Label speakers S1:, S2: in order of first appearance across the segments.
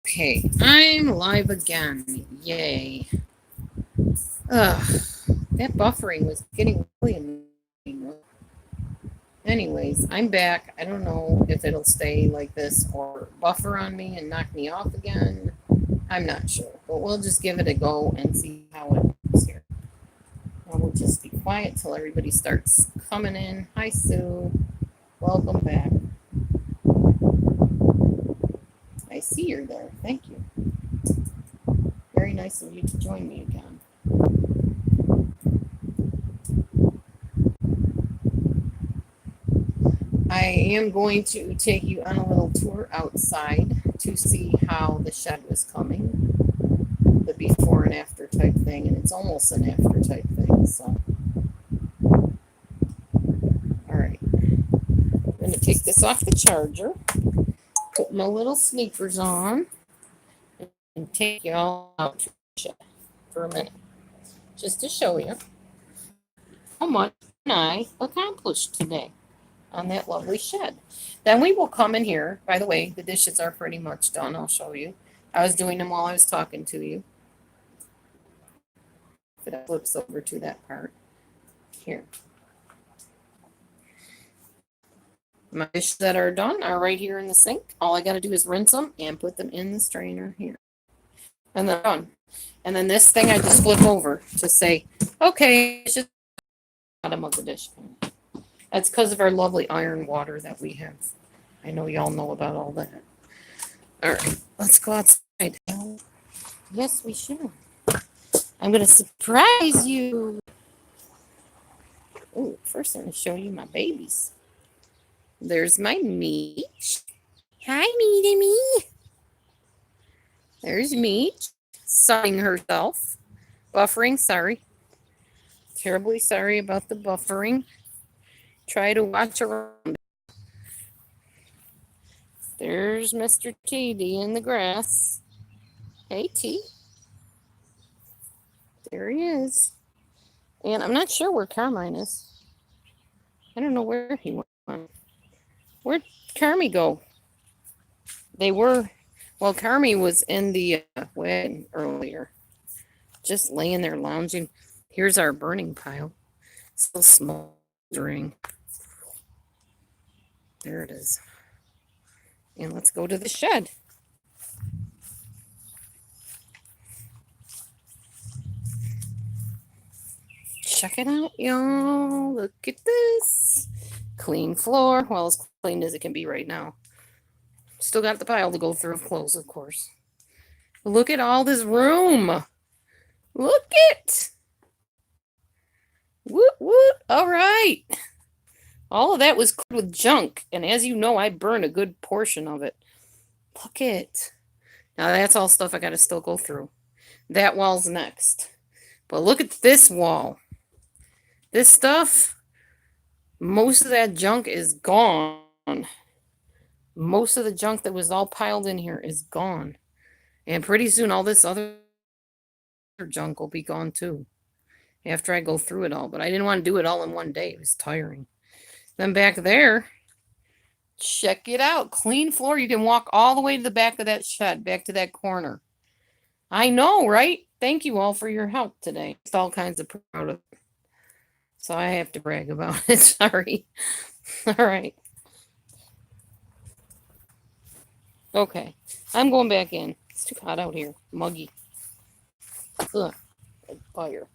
S1: Okay, I'm live again. Yay. Ugh, that buffering was getting really annoying. Anyways, I'm back. I don't know if it'll stay like this or buffer on me and knock me off again. I'm not sure, but we'll just give it a go and see how it goes here. I will just be quiet till everybody starts coming in. Hi, Sue. Welcome back. I see you're there. Thank you. Very nice of you to join me again. I am going to take you on a little tour outside to see how the shed was coming, the before and after type thing, and it's almost an after type thing. So, all right, I'm going to take this off the charger, put my little sneakers on, and take you all out to the shed for a minute, just to show you how much I accomplished today on that lovely shed. Then we will come in here. By the way, the dishes are pretty much done. I'll show you. I was doing them while I was talking to you. If it flips over to that part here. My dishes that are done are right here in the sink. All I got to do is rinse them and put them in the strainer here. And they're done. And then this thing I just flip over to say, okay, it's just the bottom of the dish. That's because of our lovely iron water that we have. I know y'all know about all that. All right, let's go outside. Yes, we should. I'm going to surprise you. Oh, first I'm going to show you my babies. There's my Meech. Hi, Meety Me. There's Meech, sunning herself. Buffering, sorry. Terribly sorry about the buffering. Try to watch around. There's Mr. TD in the grass. Hey, T. There he is. And I'm not sure where Carmine is. I don't know where he went. Where'd Carmi go? They were, well, Carmi was in the wagon earlier, just laying there lounging. Here's our burning pile, still smoldering. There it is. And let's go to the shed. Check it out, y'all. Look at this. Clean floor. Well, as clean as it can be right now. Still got the pile to go through of clothes, of course. Look at all this room. Look it. Whoop, whoop. All right. All of that was covered with junk. And as you know, I burned a good portion of it. Look it. Now that's all stuff I got to still go through. That wall's next. But look at this wall. This stuff, most of that junk is gone. Most of the junk that was all piled in here is gone. And pretty soon all this other junk will be gone too. After I go through it all. But I didn't want to do it all in one day. It was tiring. Then back there, check it out. Clean floor. You can walk all the way to the back of that shed, back to that corner. I know, right? Thank you all for your help today. It's all kinds of proud of it. So I have to brag about it. Sorry. All right. Okay. I'm going back in. It's too hot out here. Muggy. Ugh. Fire.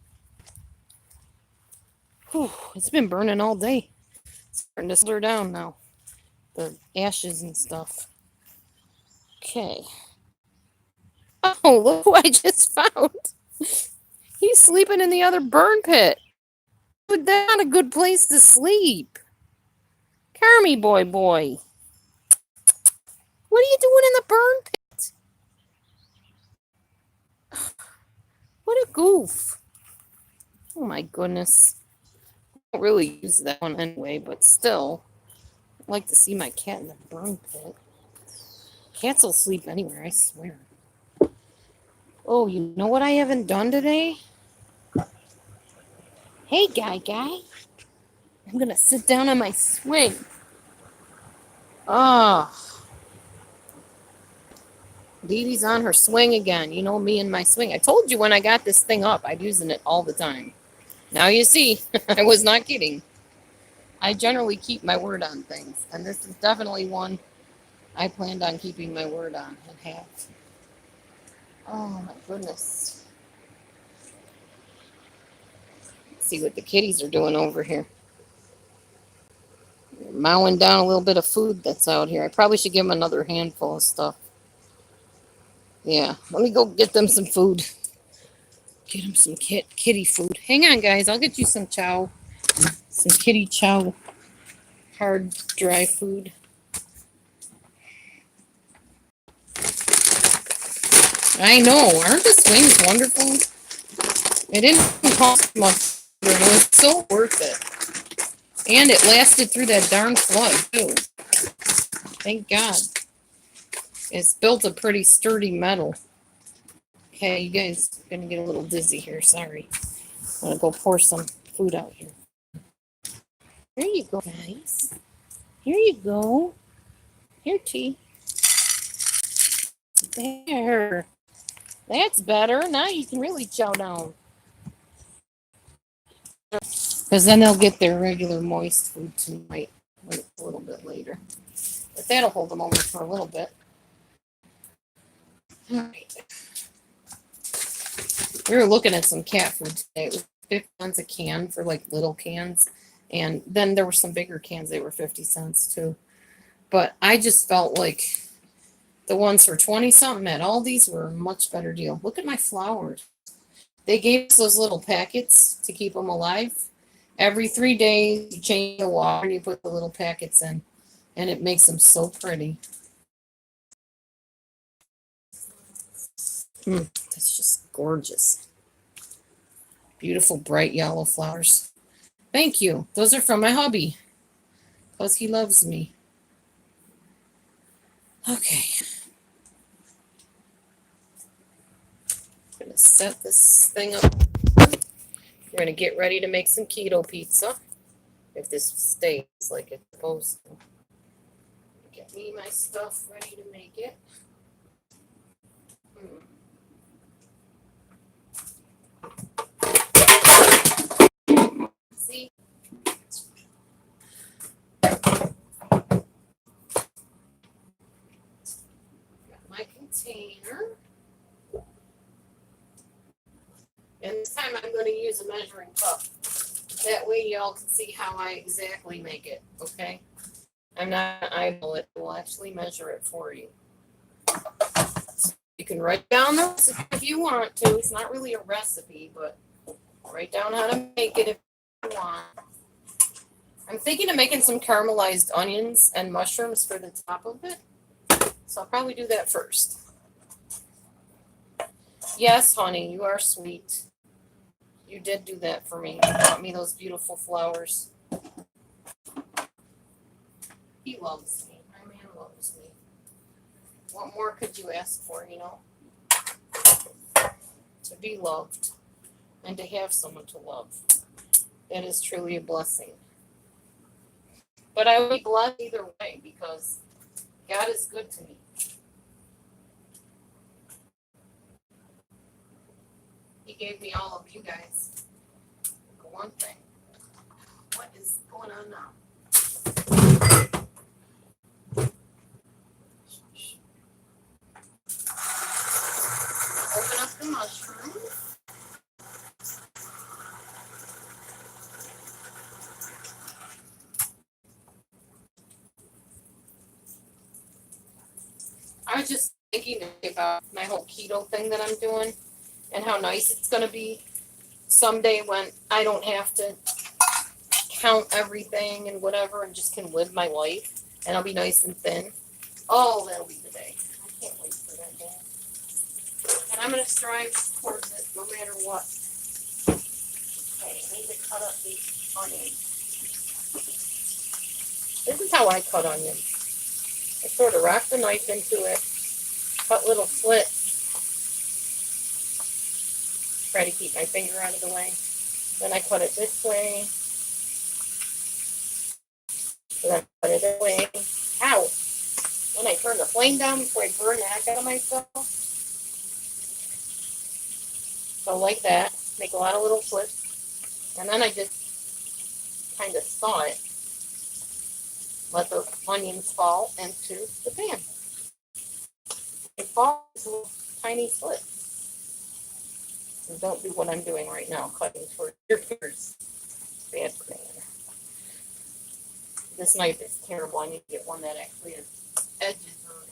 S1: Whew. It's been burning all day. It's starting to slur down now. The ashes and stuff. Okay. Oh, look who I just found. He's sleeping in the other burn pit. Dude, that's not a good place to sleep. Carmy boy. What are you doing in the burn pit? What a goof. Oh my goodness. I don't really use that one anyway, but still. I'd like to see my cat in the burn pit. Cats will sleep anywhere, I swear. Oh, you know what I haven't done today? Hey, guy. I'm going to sit down on my swing. Oh. Dee Dee's on her swing again. You know me and my swing. I told you when I got this thing up, I'd using it all the time. Now you see, I was not kidding. I generally keep my word on things, and this is definitely one I planned on keeping my word on and have. Oh my goodness. Let's see what the kitties are doing over here. They're mowing down a little bit of food that's out here. I probably should give them another handful of stuff. Yeah, let me go get them some food. Get them some kitty food. Hang on, guys. I'll get you some chow. Some kitty chow. Hard, dry food. I know. Aren't the swings wonderful? It didn't cost much, but it was so worth it. And it lasted through that darn flood, too. Thank God. It's built of pretty sturdy metal. Okay, you guys are going to get a little dizzy here. Sorry. I'm going to go pour some food out here. Here you go, guys. Here you go. Here, T. There. That's better. Now you can really chow down. Because then they'll get their regular moist food tonight, a little bit later. But that'll hold them over for a little bit. All right. We were looking at some cat food today. It was 50 cents a can for like little cans. And then there were some bigger cans. They were 50 cents too. But I just felt like the ones for 20 something at Aldi's were a much better deal. Look at my flowers. They gave us those little packets to keep them alive. Every 3 days, you change the water and you put the little packets in. And it makes them so pretty. That's just gorgeous. Beautiful, bright yellow flowers. Thank you. Those are from my hubby. Because he loves me. Okay. I'm going to set this thing up. We're going to get ready to make some keto pizza. If this stays like it's supposed to. Get me my stuff ready to make it. See? Got my container. And this time I'm going to use a measuring cup. That way y'all can see how I exactly make it, okay? I'm not going to eyeball it. We'll actually measure it for you. You can write down the recipe if you want to. It's not really a recipe, but write down how to make it if you want. I'm thinking of making some caramelized onions and mushrooms for the top of it. So I'll probably do that first. Yes, honey, you are sweet. You did do that for me. You brought me those beautiful flowers. He loves me. My man loves me. What more could you ask for, you know? To be loved and to have someone to love. That is truly a blessing. But I will be blessed either way because God is good to me. He gave me all of you guys. For one thing. What is going on now? Open up the mushroom. I was just thinking about my whole keto thing that I'm doing and how nice it's going to be someday when I don't have to count everything and whatever and just can live my life and I'll be nice and thin. Oh, that'll be the day. I can't wait for that day. And I'm going to strive towards it no matter what. Okay, I need to cut up these onions. This is how I cut onions. I sort of wrap the knife into it, cut little slits. Try to keep my finger out of the way. Then I cut it this way. Then I cut it that way. Ow! Then I turn the flame down before I burn the heck out of myself. So like that, make a lot of little flips. And then I just kind of saw it. Let the onions fall into the pan. It falls into little tiny slits. So don't do what I'm doing right now, cutting towards your fingers. Bad plan. This knife is terrible. I need to get one that actually has edges on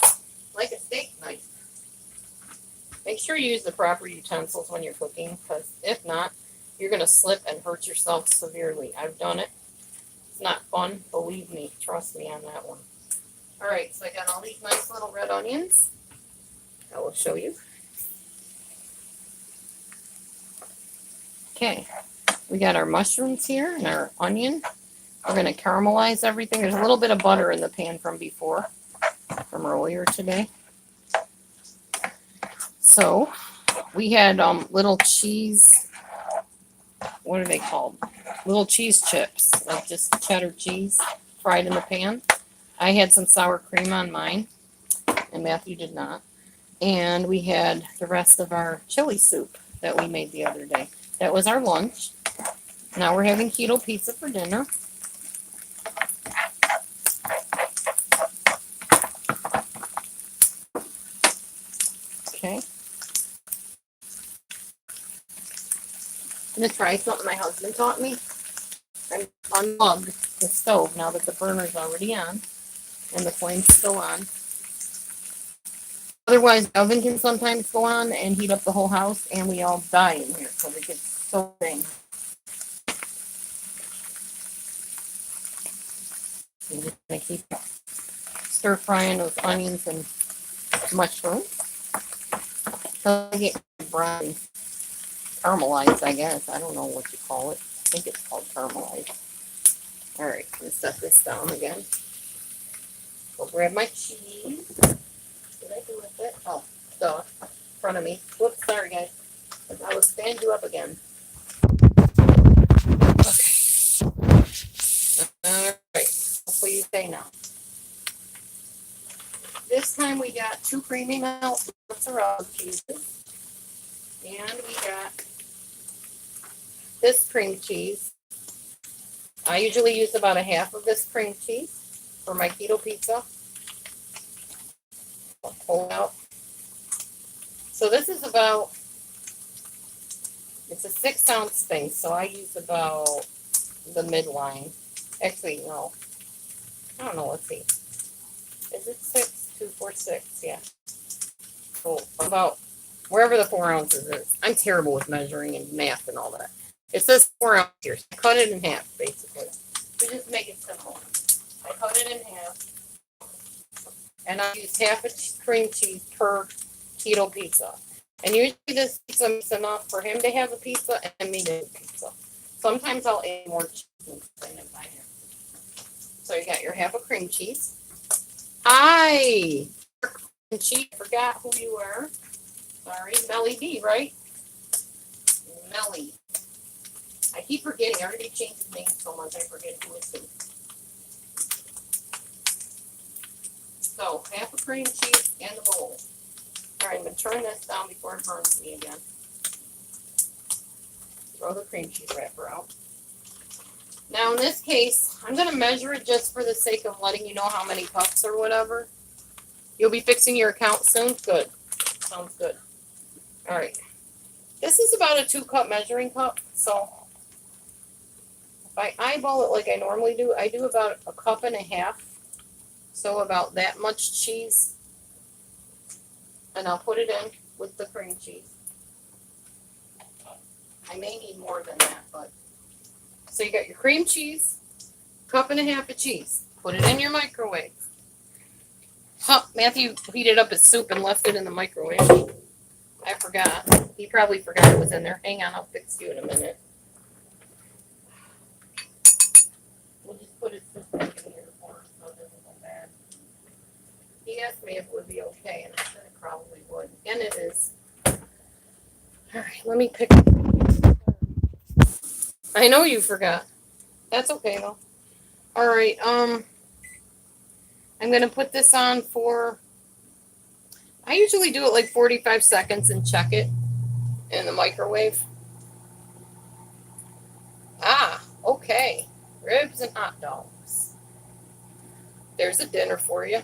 S1: it. Like a steak knife. Make sure you use the proper utensils when you're cooking, because if not, you're going to slip and hurt yourself severely. I've done it. It's not fun. Believe me. Trust me on that one. All right, so I got all these nice little red onions. I will show you. Okay, we got our mushrooms here and our onion. We're going to caramelize everything. There's a little bit of butter in the pan from before, from earlier today. So we had little cheese, what are they called? Little cheese chips, like just cheddar cheese fried in the pan. I had some sour cream on mine, and Matthew did not. And we had the rest of our chili soup that we made the other day. That was our lunch. Now we're having keto pizza for dinner. Okay. I'm going to try something my husband taught me. I unplugged the stove now that the burner's already on and the flame's still on. Otherwise, the oven can sometimes go on and heat up the whole house, and we all die in here because it gets so dang. I'm just going to keep stir frying those onions and mushrooms until they get brown, caramelized, I guess. I don't know what you call it. I think it's called caramelized. All right, let's set this down again. Go grab my cheese. What did I do with it? Oh, duh, in front of me. Whoops, sorry guys. I will stand you up again. Okay. All right. Hopefully you stay now. This time we got 2 creamy melt mozzarella cheeses. And we got this cream cheese. I usually use about a half of this cream cheese for my keto pizza. I'll pull out. So this is about, it's a 6-ounce thing, so I use about the midline. Actually, no. I don't know, let's see. Is it 6? 2, 4, 6, yeah. So about wherever the 4 ounces is. I'm terrible with measuring and math and all that. It says 4 ounces here. So I cut it in half, basically. We just make it simple. I cut it in half. And I use half a cream cheese per keto pizza. And usually this pizza is enough for him to have a pizza and me to have a pizza. Sometimes I'll add more cheese than if I have. So you got your half a cream cheese. Hi! Cheese, forgot who you were. Sorry, Melly B, right? Melly. I keep forgetting. Everybody changes names so much I forget who it's who. So, half a cream cheese and the bowl. All right, I'm going to turn this down before it burns me again. Throw the cream cheese wrapper out. Now, in this case, I'm going to measure it just for the sake of letting you know how many cups or whatever. You'll be fixing your account soon? Good. Sounds good. All right. This is about a 2-cup measuring cup. So, if I eyeball it like I normally do, I do about a cup and a half. So, about that much cheese. And I'll put it in with the cream cheese. I may need more than that, but. So, you got your cream cheese, cup and a half of cheese. Put it in your microwave. Huh, Matthew heated up his soup and left it in the microwave. I forgot. He probably forgot it was in there. Hang on, I'll fix you in a minute. We'll just put his soup back in here for us so it doesn't go bad. He asked me if it would be okay, and I said it probably would. And it is. All right, let me pick. I know you forgot. That's okay, though. All right. I'm gonna put this on for. I usually do it like 45 seconds and check it in the microwave. Ah, okay. Ribs and hot dogs. There's a dinner for you.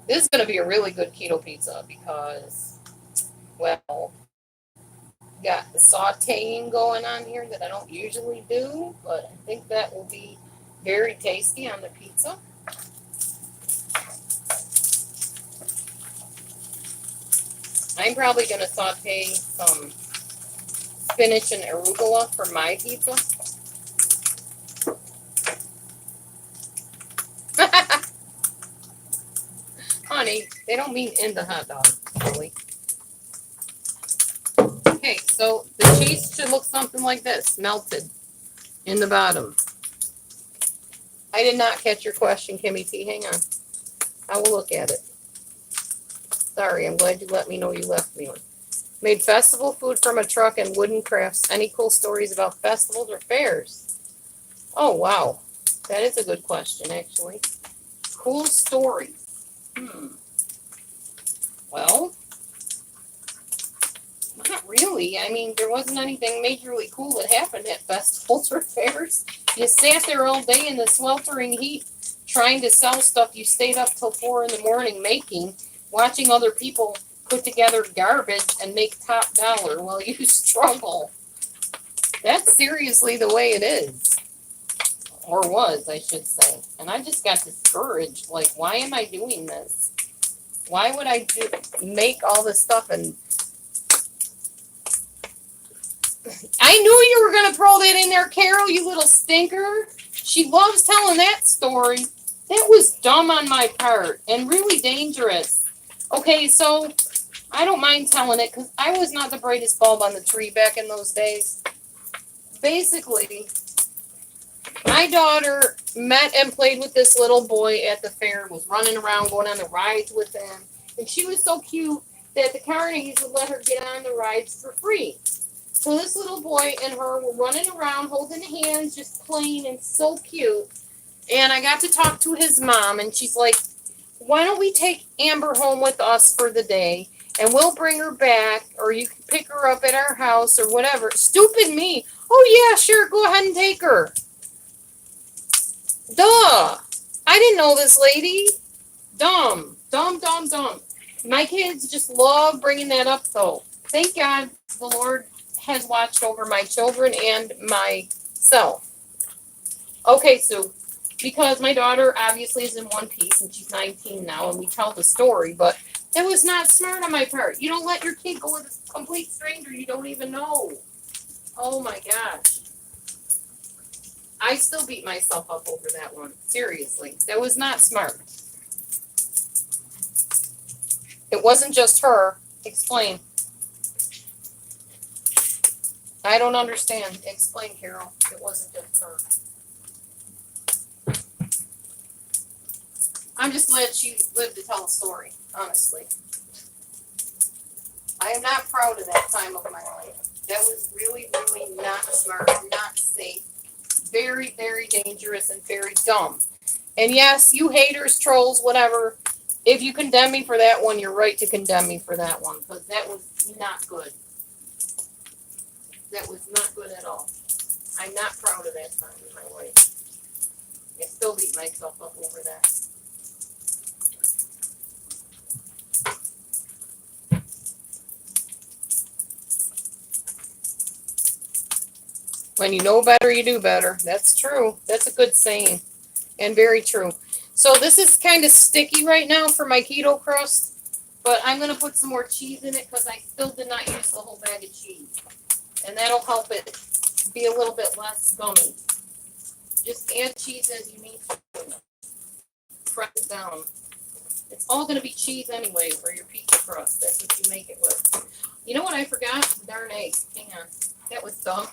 S1: This is going to be a really good keto pizza because, well, got the sauteing going on here that I don't usually do, but I think that will be very tasty on the pizza. I'm probably going to saute some spinach and arugula for my pizza. Honey, they don't mean in the hot dog, really. Okay, so the cheese should look something like this, melted in the bottom. I did not catch your question, Kimmy T. Hang on. I will look at it. Sorry, I'm glad you let me know you left me one. Made festival food from a truck and wooden crafts. Any cool stories about festivals or fairs? Oh, wow. That is a good question, actually. Cool story. Well, not really. I mean, there wasn't anything majorly cool that happened at festivals or fairs. You sat there all day in the sweltering heat trying to sell stuff you stayed up till 4 in the morning making, watching other people put together garbage and make top dollar while you struggle. That's seriously the way it is. Or was, I should say. And I just got discouraged. Like, why am I doing this? Why would I make all this stuff? And I knew you were going to throw that in there, Carol, you little stinker. She loves telling that story. That was dumb on my part and really dangerous. Okay, so I don't mind telling it because I was not the brightest bulb on the tree back in those days. Basically, my daughter met and played with this little boy at the fair, was running around, going on the rides with him. And she was so cute that the Carnegies would let her get on the rides for free. So this little boy and her were running around, holding hands, just playing, and so cute. And I got to talk to his mom, and she's like, why don't we take Amber home with us for the day, and we'll bring her back, or you can pick her up at our house, or whatever. Stupid me. Oh, yeah, sure, go ahead and take her. Duh. I didn't know this lady. Dumb. Dumb, dumb, dumb. My kids just love bringing that up, though. Thank God the Lord has watched over my children and myself. Okay, Sue, because my daughter obviously is in one piece and she's 19 now and we tell the story, but that was not smart on my part. You don't let your kid go with a complete stranger you don't even know. Oh my gosh. I still beat myself up over that one. Seriously, that was not smart. It wasn't just her. Explain. I don't understand. Explain, Carol. It wasn't just her. I'm just glad she lived to tell the story, honestly. I am not proud of that time of my life. That was really, really not smart, not safe, very, very dangerous, and very dumb. And yes, you haters, trolls, whatever, if you condemn me for that one, you're right to condemn me for that one, because that was not good. That was not good at all. I'm not proud of that time in my life. I still beat myself up over that. When you know better, you do better. That's true. That's a good saying and very true. So this is kind of sticky right now for my keto crust, but I'm going to put some more cheese in it because I still did not use the whole bag of cheese. And that'll help it be a little bit less gummy. Just add cheese as you need to. Press it down. It's all going to be cheese anyway for your pizza crust. That's what you make it with. You know what I forgot? Darn egg. Hang on. That was dumb.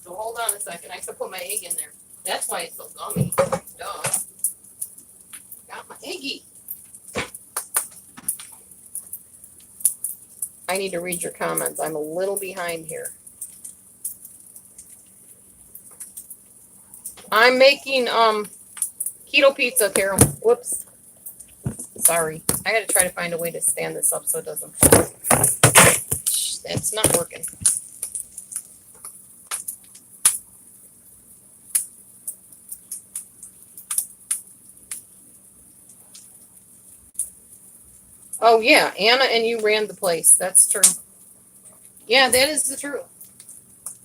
S1: So hold on a second. I have to put my egg in there. That's why it's so gummy. Duh. Got my eggie. I need to read your comments. I'm a little behind here. I'm making keto pizza, Carol. Whoops. Sorry. I gotta try to find a way to stand this up so it doesn't fall. That's not working. Oh yeah, Anna and you ran the place. That's true. Yeah, that is the truth.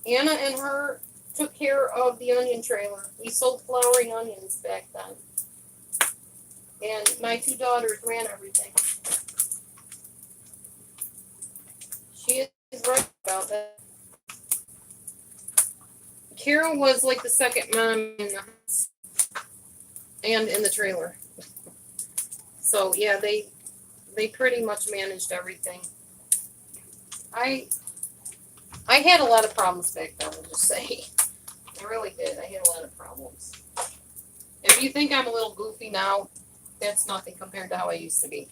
S1: Anna and her took care of the onion trailer. We sold flowering onions back then. And my two daughters ran everything. She is right about that. Carol was like the second mom in the house and in the trailer. So yeah, they pretty much managed everything. I had a lot of problems back then, I'll just say. I really did. I had a lot of problems. If you think I'm a little goofy now, that's nothing compared to how I used to be.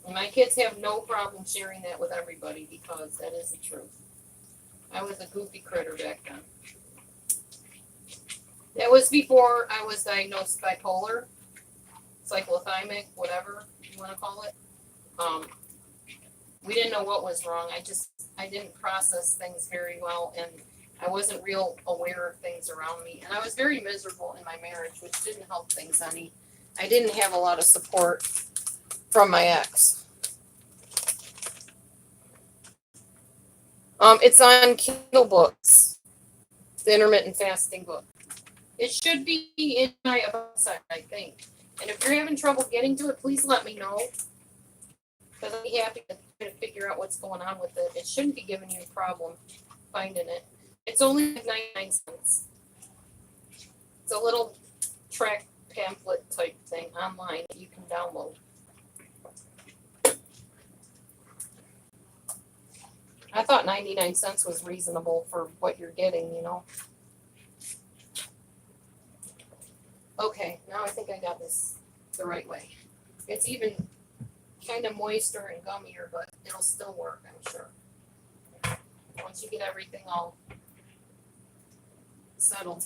S1: And my kids have no problem sharing that with everybody because that is the truth. I was a goofy critter back then. That was before I was diagnosed bipolar, cyclothymic, whatever you want to call it. We didn't know what was wrong. I didn't process things very well, and I wasn't real aware of things around me. And I was very miserable in my marriage, which didn't help things any. I didn't have a lot of support from my ex. It's on Kindle Books, the intermittent fasting book. It should be in my about site, I think. And if you're having trouble getting to it, please let me know. Because I'll be happy to try to figure out what's going on with it. It shouldn't be giving you a problem finding it. It's only 99 cents. It's a little track pamphlet type thing online that you can download. I thought 99 cents was reasonable for what you're getting, you know. Okay, now I think I got this the right way. It's even kind of moister and gummier, but it'll still work, I'm sure. Once you get everything all settled.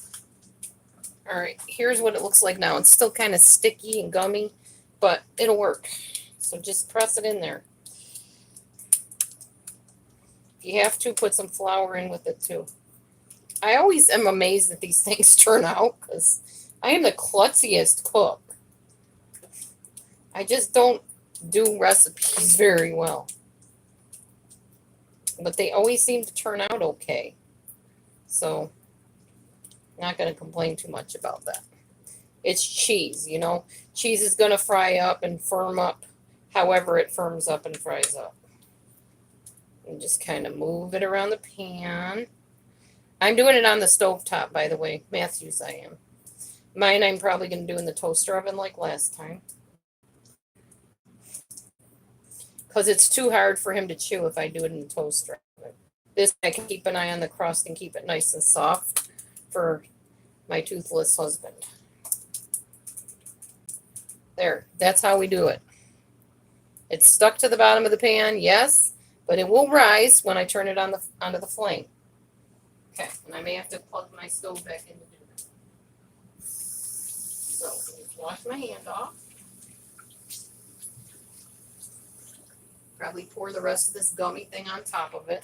S1: All right, here's what it looks like now. It's still kind of sticky and gummy, but it'll work. So just press it in there. If you have to, put some flour in with it too. I always am amazed that these things turn out because I am the klutziest cook. I just don't do recipes very well. But they always seem to turn out okay. So, not going to complain too much about that. It's cheese, you know. Cheese is going to fry up and firm up however it firms up and fries up. And just kind of move it around the pan. I'm doing it on the stovetop, by the way. Matthew's I am. Mine I'm probably going to do in the toaster oven like last time. Because it's too hard for him to chew if I do it in the toaster oven. This I can keep an eye on the crust and keep it nice and soft for my toothless husband. There, that's how we do it. It's stuck to the bottom of the pan, yes, but it will rise when I turn it on onto the flame. Okay, and I may have to plug my stove back in to do that. So, just wash my hand off. Probably pour the rest of this gummy thing on top of it.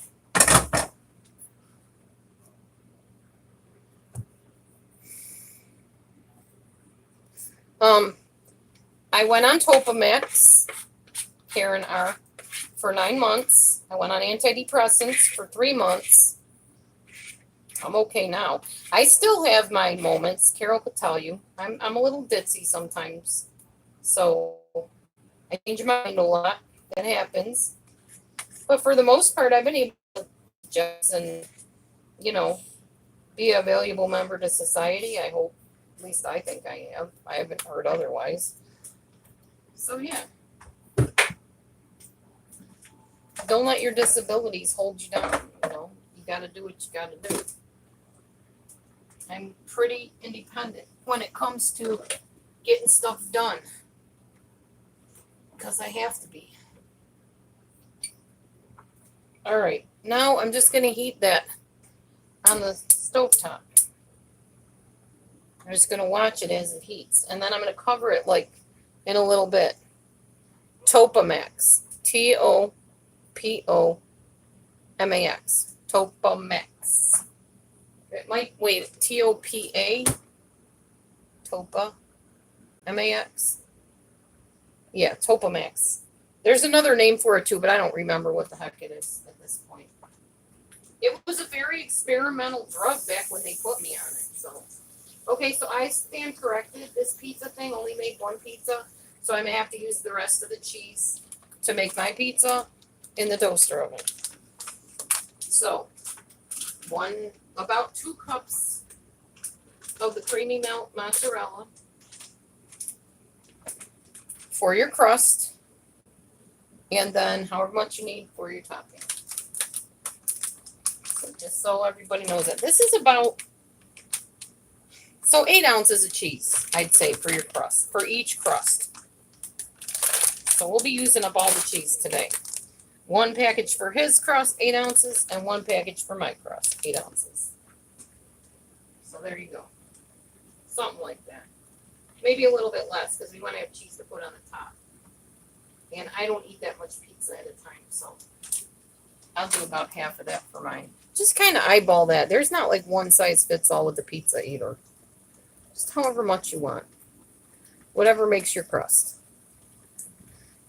S1: I went on Topamax, Karen R, for 9 months. I went on antidepressants for 3 months. I'm okay now. I still have my moments. Carol could tell you. I'm a little ditzy sometimes. So I change my mind a lot. That happens. But for the most part, I've been able to adjust and, you know, be a valuable member to society. I hope. At least I think I am. I haven't heard otherwise. So, yeah. Don't let your disabilities hold you down. You know, you got to do what you got to do. I'm pretty independent when it comes to getting stuff done. Because I have to be. All right. Now I'm just going to heat that on the stovetop. I'm just going to watch it as it heats. And then I'm going to cover it like in a little bit. Topamax. Topamax. Topamax. It might, wait, Topa? Topa? MAX? Yeah, Topamax. There's another name for it too, but I don't remember what the heck it is at this point. It was a very experimental drug back when they put me on it. So, okay, so I stand corrected. This pizza thing only made one pizza, so I'm gonna have to use the rest of the cheese to make my pizza in the toaster oven. So, about 2 cups of the creamy melt mozzarella for your crust, and then however much you need for your topping. So just so everybody knows that this is about 8 ounces of cheese, I'd say, for your crust, for each crust. So we'll be using up all the cheese today. 1 package for his crust, 8 ounces, and 1 package for my crust, 8 ounces. So there you go. Something like that. Maybe a little bit less because we want to have cheese to put on the top. And I don't eat that much pizza at a time, so I'll do about half of that for mine. Just kind of eyeball that. There's not like one size fits all with the pizza either. Just however much you want. Whatever makes your crust.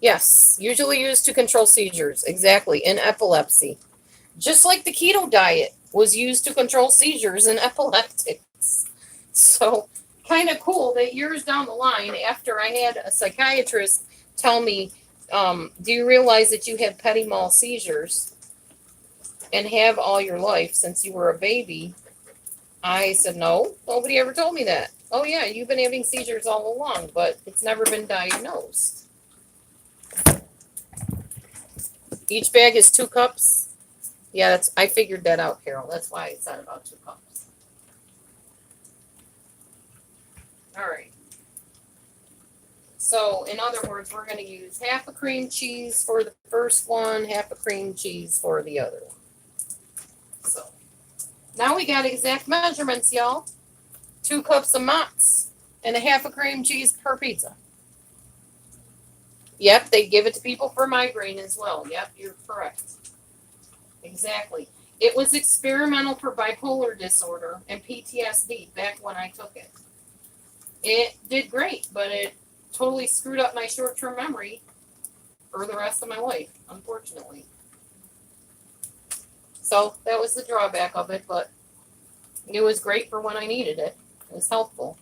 S1: Yes, usually used to control seizures. Exactly, in epilepsy. Just like the keto diet was used to control seizures in epileptics. So, kind of cool that years down the line, after I had a psychiatrist tell me, do you realize that you have petit mal seizures and have all your life since you were a baby? I said, no, nobody ever told me that. Oh, yeah, you've been having seizures all along, but it's never been diagnosed. Each bag is 2 cups. Yeah, I figured that out, Carol. That's why it's at about 2 cups. All right. So, in other words, we're going to use half a cream cheese for the first one, half a cream cheese for the other one. So, now we got exact measurements, y'all. 2 cups of mozz and a half a cream cheese per pizza. Yep, they give it to people for migraine as well. Yep, you're correct. Exactly. It was experimental for bipolar disorder and PTSD back when I took it. It did great, but it totally screwed up my short-term memory for the rest of my life, unfortunately. So that was the drawback of it, but it was great for when I needed it. It was helpful.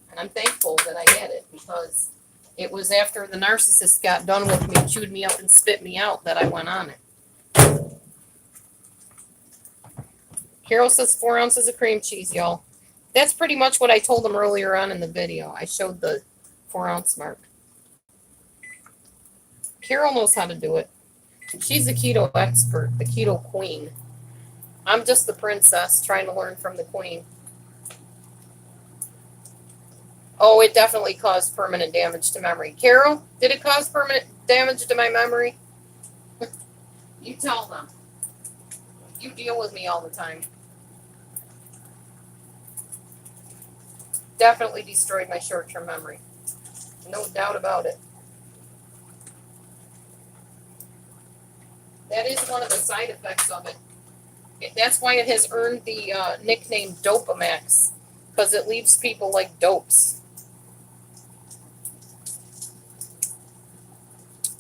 S1: And I'm thankful that I had it because it was after the narcissist got done with me, chewed me up and spit me out, that I went on it. Carol says 4 ounces of cream cheese, y'all. That's pretty much what I told them earlier on in the video. I showed the 4 ounce mark. Carol knows how to do it. She's a keto expert, the keto queen. I'm just the princess trying to learn from the queen. Oh, it definitely caused permanent damage to memory. Carol, did it cause permanent damage to my memory? You tell them. You deal with me all the time. Definitely destroyed my short-term memory. No doubt about it. That is one of the side effects of it. That's why it has earned the nickname Dopamax, because it leaves people like dopes.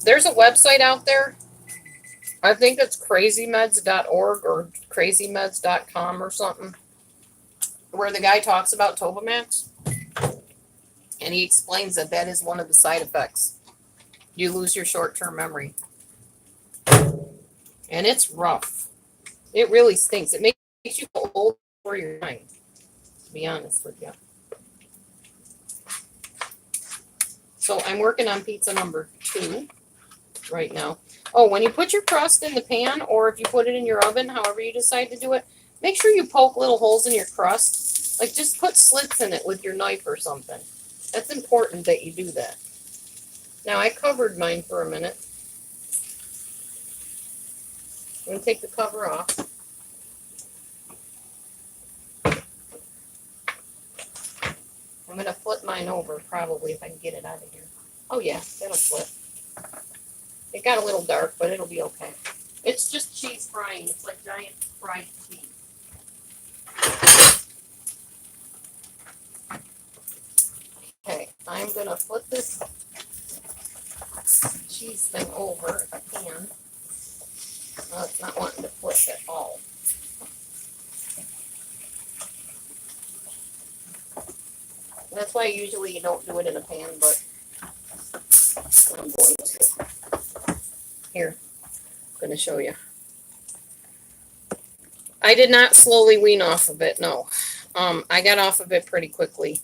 S1: There's a website out there. I think it's crazymeds.org or crazymeds.com or something, where the guy talks about Topamax. And he explains that that is one of the side effects. You lose your short-term memory. And it's rough. It really stinks. It makes you feel old for your mind, to be honest with you. So I'm working on pizza number 2 right now. Oh, when you put your crust in the pan, or if you put it in your oven, however you decide to do it, make sure you poke little holes in your crust. Like, just put slits in it with your knife or something. That's important that you do that. Now, I covered mine for a minute. I'm going to take the cover off. I'm going to flip mine over probably if I can get it out of here. Oh yeah, that'll flip. It got a little dark, but it'll be okay. It's just cheese frying. It's like giant fried cheese. Okay, I'm going to flip this cheese thing over if I can. Well, it's not wanting to flip at all. That's why usually you don't do it in a pan, but I'm going to. Here, I'm going to show you. I did not slowly wean off of it, no. I got off of it pretty quickly.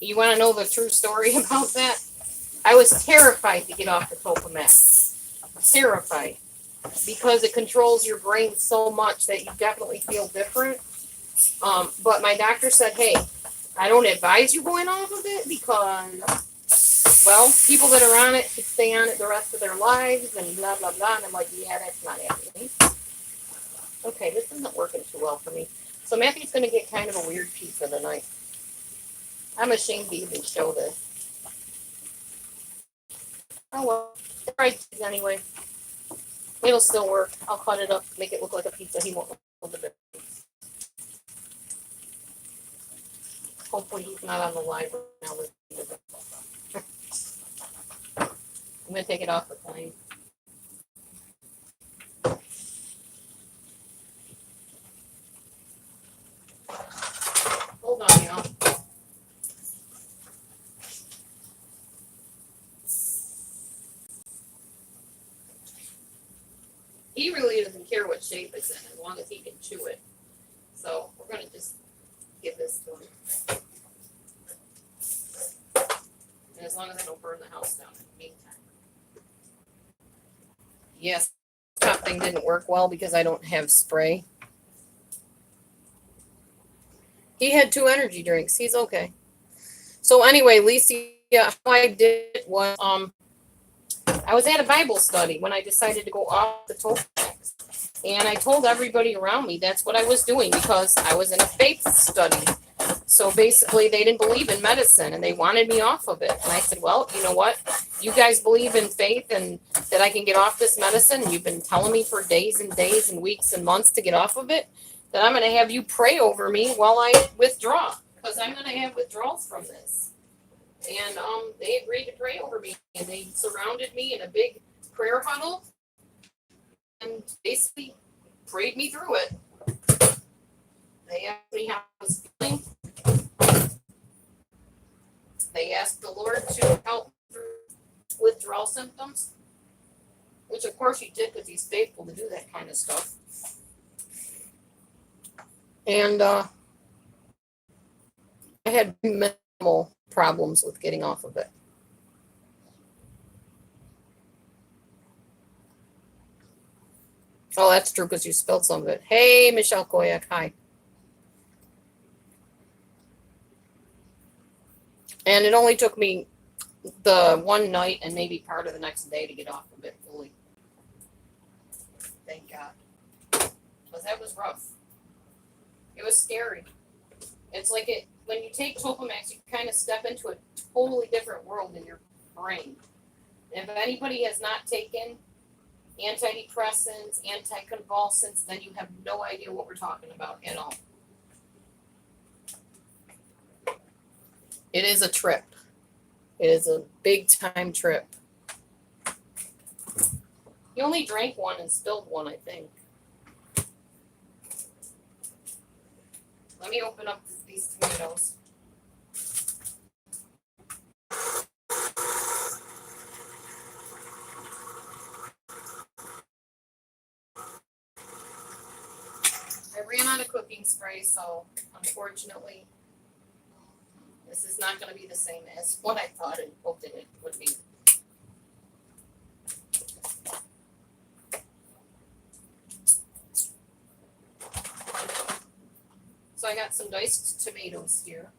S1: You want to know the true story about that? I was terrified to get off the Topamax. Terrified. Because it controls your brain so much that you definitely feel different. But my doctor said, hey, I don't advise you going off of it because, well, people that are on it could stay on it the rest of their lives and blah, blah, blah. And I'm like, yeah, that's not happening. Okay, this isn't working too well for me. So Matthew's going to get kind of a weird pizza tonight. I'm ashamed to even show this. Oh, well. It's fried cheese anyway. It'll still work. I'll cut it up, make it look like a pizza. He won't know the difference. Hopefully he's not on the live right now. I'm going to take it off the plane. Hold on, y'all. He really doesn't care what shape it's in as long as he can chew it. So we're going to just give this to him. And as long as I don't burn the house down in the meantime. Yes, top thing didn't work well because I don't have spray. He had 2 energy drinks. He's okay. So anyway, Lisa, how I did it was I was at a Bible study when I decided to go off the Topamax. And I told everybody around me that's what I was doing because I was in a faith study. So basically, they didn't believe in medicine and they wanted me off of it. And I said, well, you know what? You guys believe in faith and that I can get off this medicine. And you've been telling me for days and days and weeks and months to get off of it. Then I'm going to have you pray over me while I withdraw because I'm going to have withdrawals from this. And they agreed to pray over me, and they surrounded me in a big prayer huddle and basically prayed me through it. They asked me how I was feeling. They asked the Lord to help through withdrawal symptoms, which of course he did because he's faithful to do that kind of stuff. And I had minimal problems with getting off of it. Oh, that's true because you spilled some of it. Hey, Michelle Koyak, hi. And it only took me the one night and maybe part of the next day to get off of it fully. Thank God. Because that was rough. It was scary. It's like when you take Topamax, you kind of step into a totally different world in your brain. And if anybody has not taken antidepressants, anticonvulsants, then you have no idea what we're talking about at all. It is a trip. It is a big time trip. You only drank one and spilled one, I think. Let me open up these tomatoes. I ran out of cooking spray, so unfortunately, this is not going to be the same as what I thought and hoped it would be. So I got some diced tomatoes here.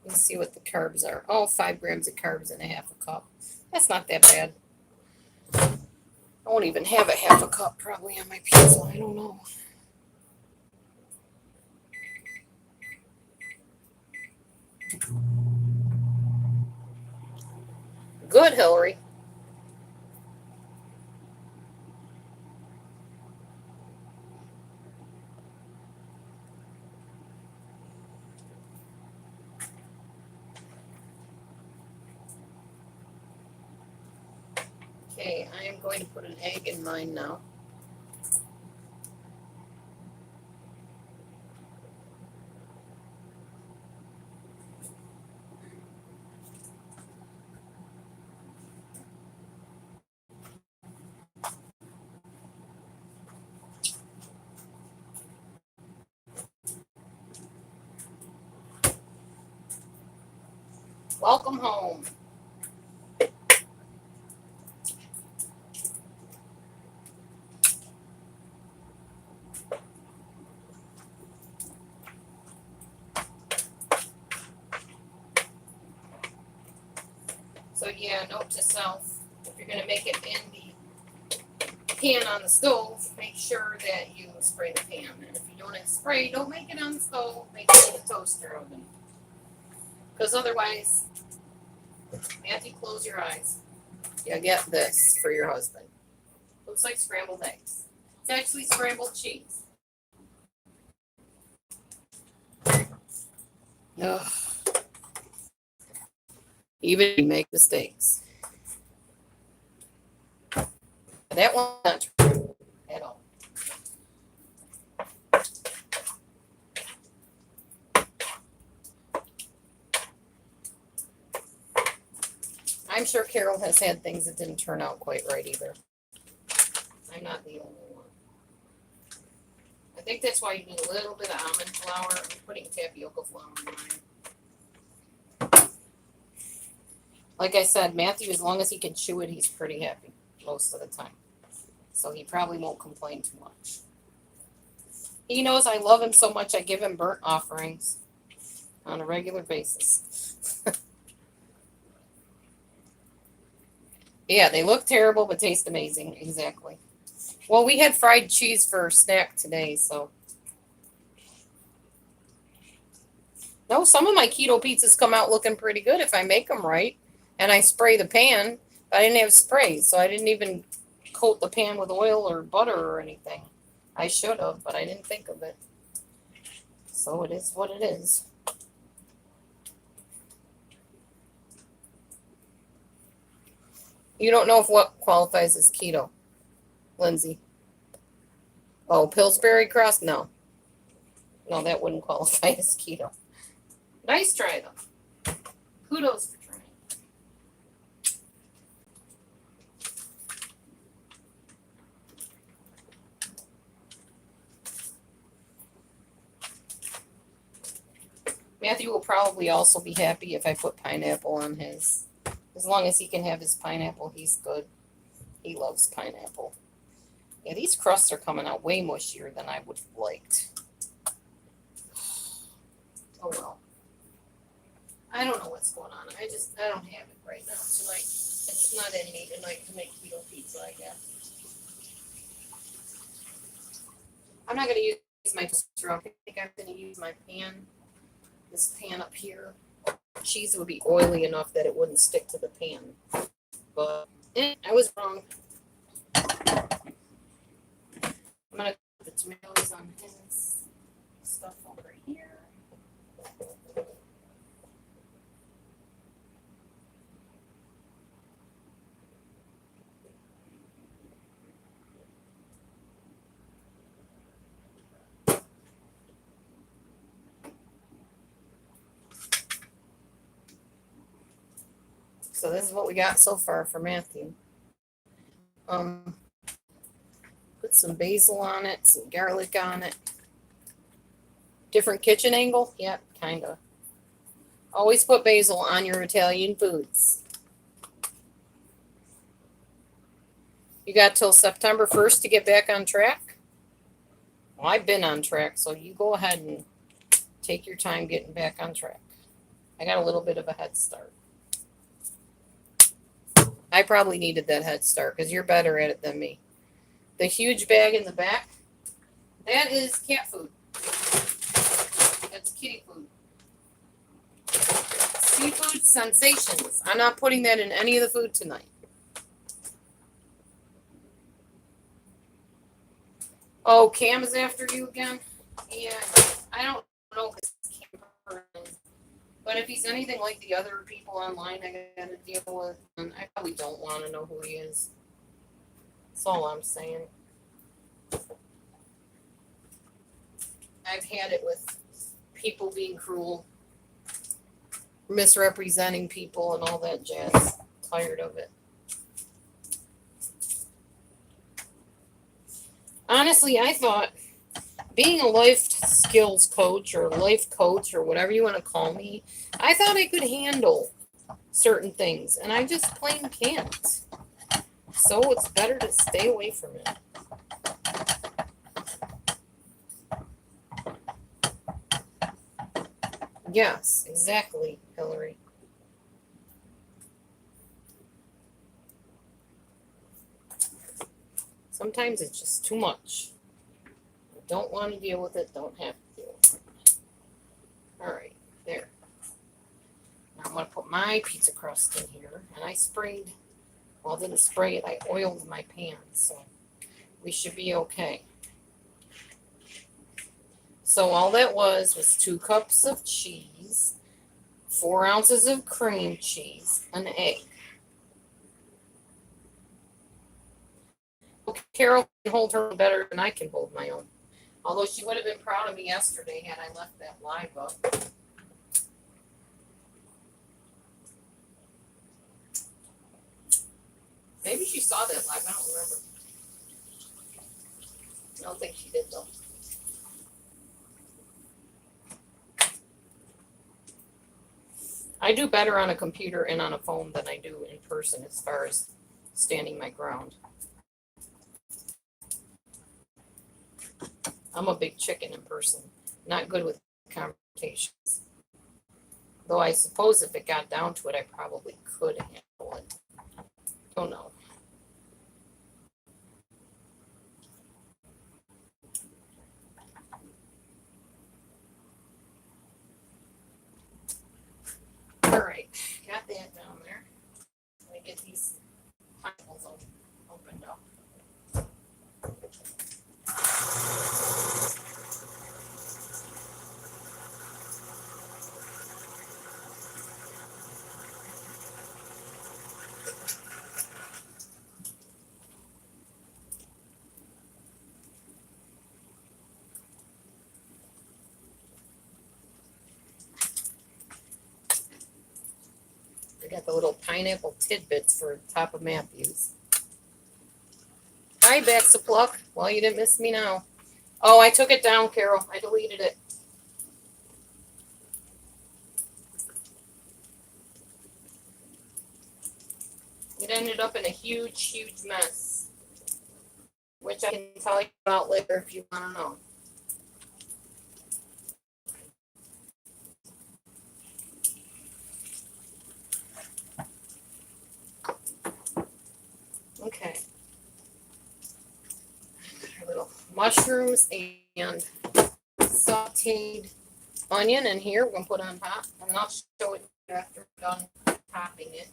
S1: Let's see what the carbs are. Oh, 5 grams of carbs in a half a cup. That's not that bad. I won't even have a half a cup probably on my pizza. I don't know. Good, Hillary. Okay, I am going to put an egg in mine now. Welcome home. So yeah, note to self, if you're going to make it in the pan on the stove, make sure that you spray the pan. And if you don't have spray, don't make it on the stove, make it in the toaster oven. Because otherwise, Matthew, close your eyes. Yeah, get this for your husband. Looks like scrambled eggs. It's actually scrambled cheese. Ugh. Even if you make mistakes. That one's not true at all. I'm sure Carol has had things that didn't turn out quite right either. I'm not the only one. I think that's why you need a little bit of almond flour. I'm putting tapioca flour in mine. Like I said, Matthew, as long as he can chew it, he's pretty happy most of the time. So he probably won't complain too much. He knows I love him so much I give him burnt offerings on a regular basis. Yeah, they look terrible but taste amazing. Exactly. Well, we had fried cheese for snack today, so. No, some of my keto pizzas come out looking pretty good if I make them right. And I spray the pan. But I didn't have spray, so I didn't even coat the pan with oil or butter or anything. I should have, but I didn't think of it. So it is what it is. You don't know if what qualifies as keto, Lindsay. Oh, Pillsbury crust? No. No, that wouldn't qualify as keto. Nice try, though. Kudos for trying. Matthew will probably also be happy if I put pineapple on his. As long as he can have his pineapple, he's good. He loves pineapple. Yeah, these crusts are coming out way mushier than I would have liked. Oh well. I don't know what's going on. I don't have it right now tonight. It's not in me tonight to make keto pizza, I guess. I'm not going to use my toaster. I think I'm going to use my pan. This pan up here. Cheese would be oily enough that it wouldn't stick to the pan. But I was wrong. I'm going to put the tomatoes on his stuff over here. So this is what we got so far for Matthew. Put some basil on it, some garlic on it. Different kitchen angle? Yep, kind of. Always put basil on your Italian foods. You got till September 1st to get back on track? Well, I've been on track, so you go ahead and take your time getting back on track. I got a little bit of a head start. I probably needed that head start because you're better at it than me. The huge bag in the back, that is cat food. That's kitty food. Seafood Sensations. I'm not putting that in any of the food tonight. Oh, Cam is after you again? Yeah, I don't know if it's Cam, but if he's anything like the other people online I gotta deal with, then I probably don't want to know who he is. That's all I'm saying. I've had it with people being cruel, misrepresenting people, and all that jazz. Tired of it. Honestly, I thought being a life skills coach or life coach or whatever you want to call me, I thought I could handle certain things, and I just plain can't. So it's better to stay away from it. Yes, exactly, Hillary. Sometimes it's just too much. Don't want to deal with it, don't have to deal with it. All right, there. Now I'm going to put my pizza crust in here, and I sprayed, well, I didn't spray it, I oiled my pan, so we should be okay. So all that was 2 cups of cheese, 4 ounces of cream cheese, an egg. Okay, Carol can hold her better than I can hold my own. Although she would have been proud of me yesterday had I left that live up. Maybe she saw that live. I don't remember. I don't think she did, though. I do better on a computer and on a phone than I do in person as far as standing my ground. I'm a big chicken in person. Not good with confrontations. Though I suppose if it got down to it, I probably could handle it. Don't know. All right, got that down there. Let me get these pineapples opened up. I got the little pineapple tidbits for top of Matthews. Hi, Backs of Pluck. Well, you didn't miss me now. Oh, I took it down, Carol. I deleted it. It ended up in a huge, huge mess, which I can tell you about later if you want to know. Okay. A little mushrooms and sauteed onion in here. We're going to put on top, and I'll show it after we're done topping it.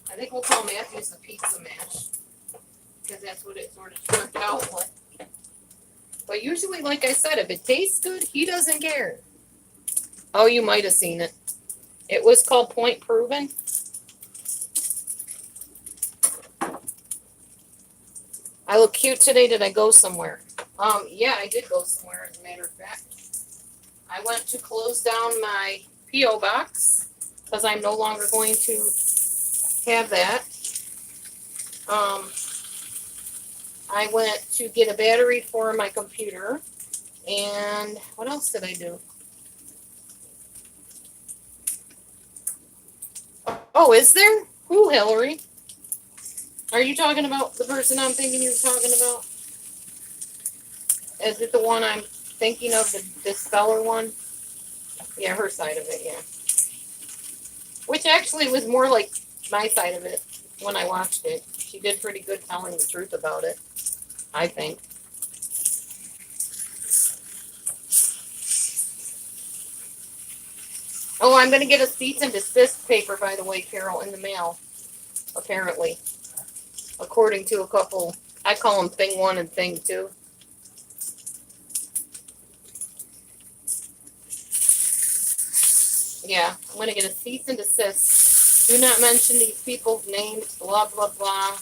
S1: I think we'll call Matthews the pizza mash, because that's what it sort of turned out with. But usually, like I said, if it tastes good, he doesn't care. Oh, you might have seen it. It was called Point Proven. I look cute today. Did I go somewhere? Yeah, I did go somewhere, as a matter of fact. I went to close down my P.O. box because I'm no longer going to have that. I went to get a battery for my computer. And what else did I do? Oh, is there? Who, Hillary? Are you talking about the person I'm thinking you're talking about? Is it the one I'm thinking of, the dispeller one? Yeah, her side of it, yeah. Which actually was more like my side of it. when I watched it. She did pretty good telling the truth about it, I think. Oh, I'm going to get a cease and desist paper, by the way, Carol, in the mail, apparently. According to a couple, I call them thing one and thing two. Yeah, I'm going to get a cease and desist. Do not mention these people's names, blah, blah, blah.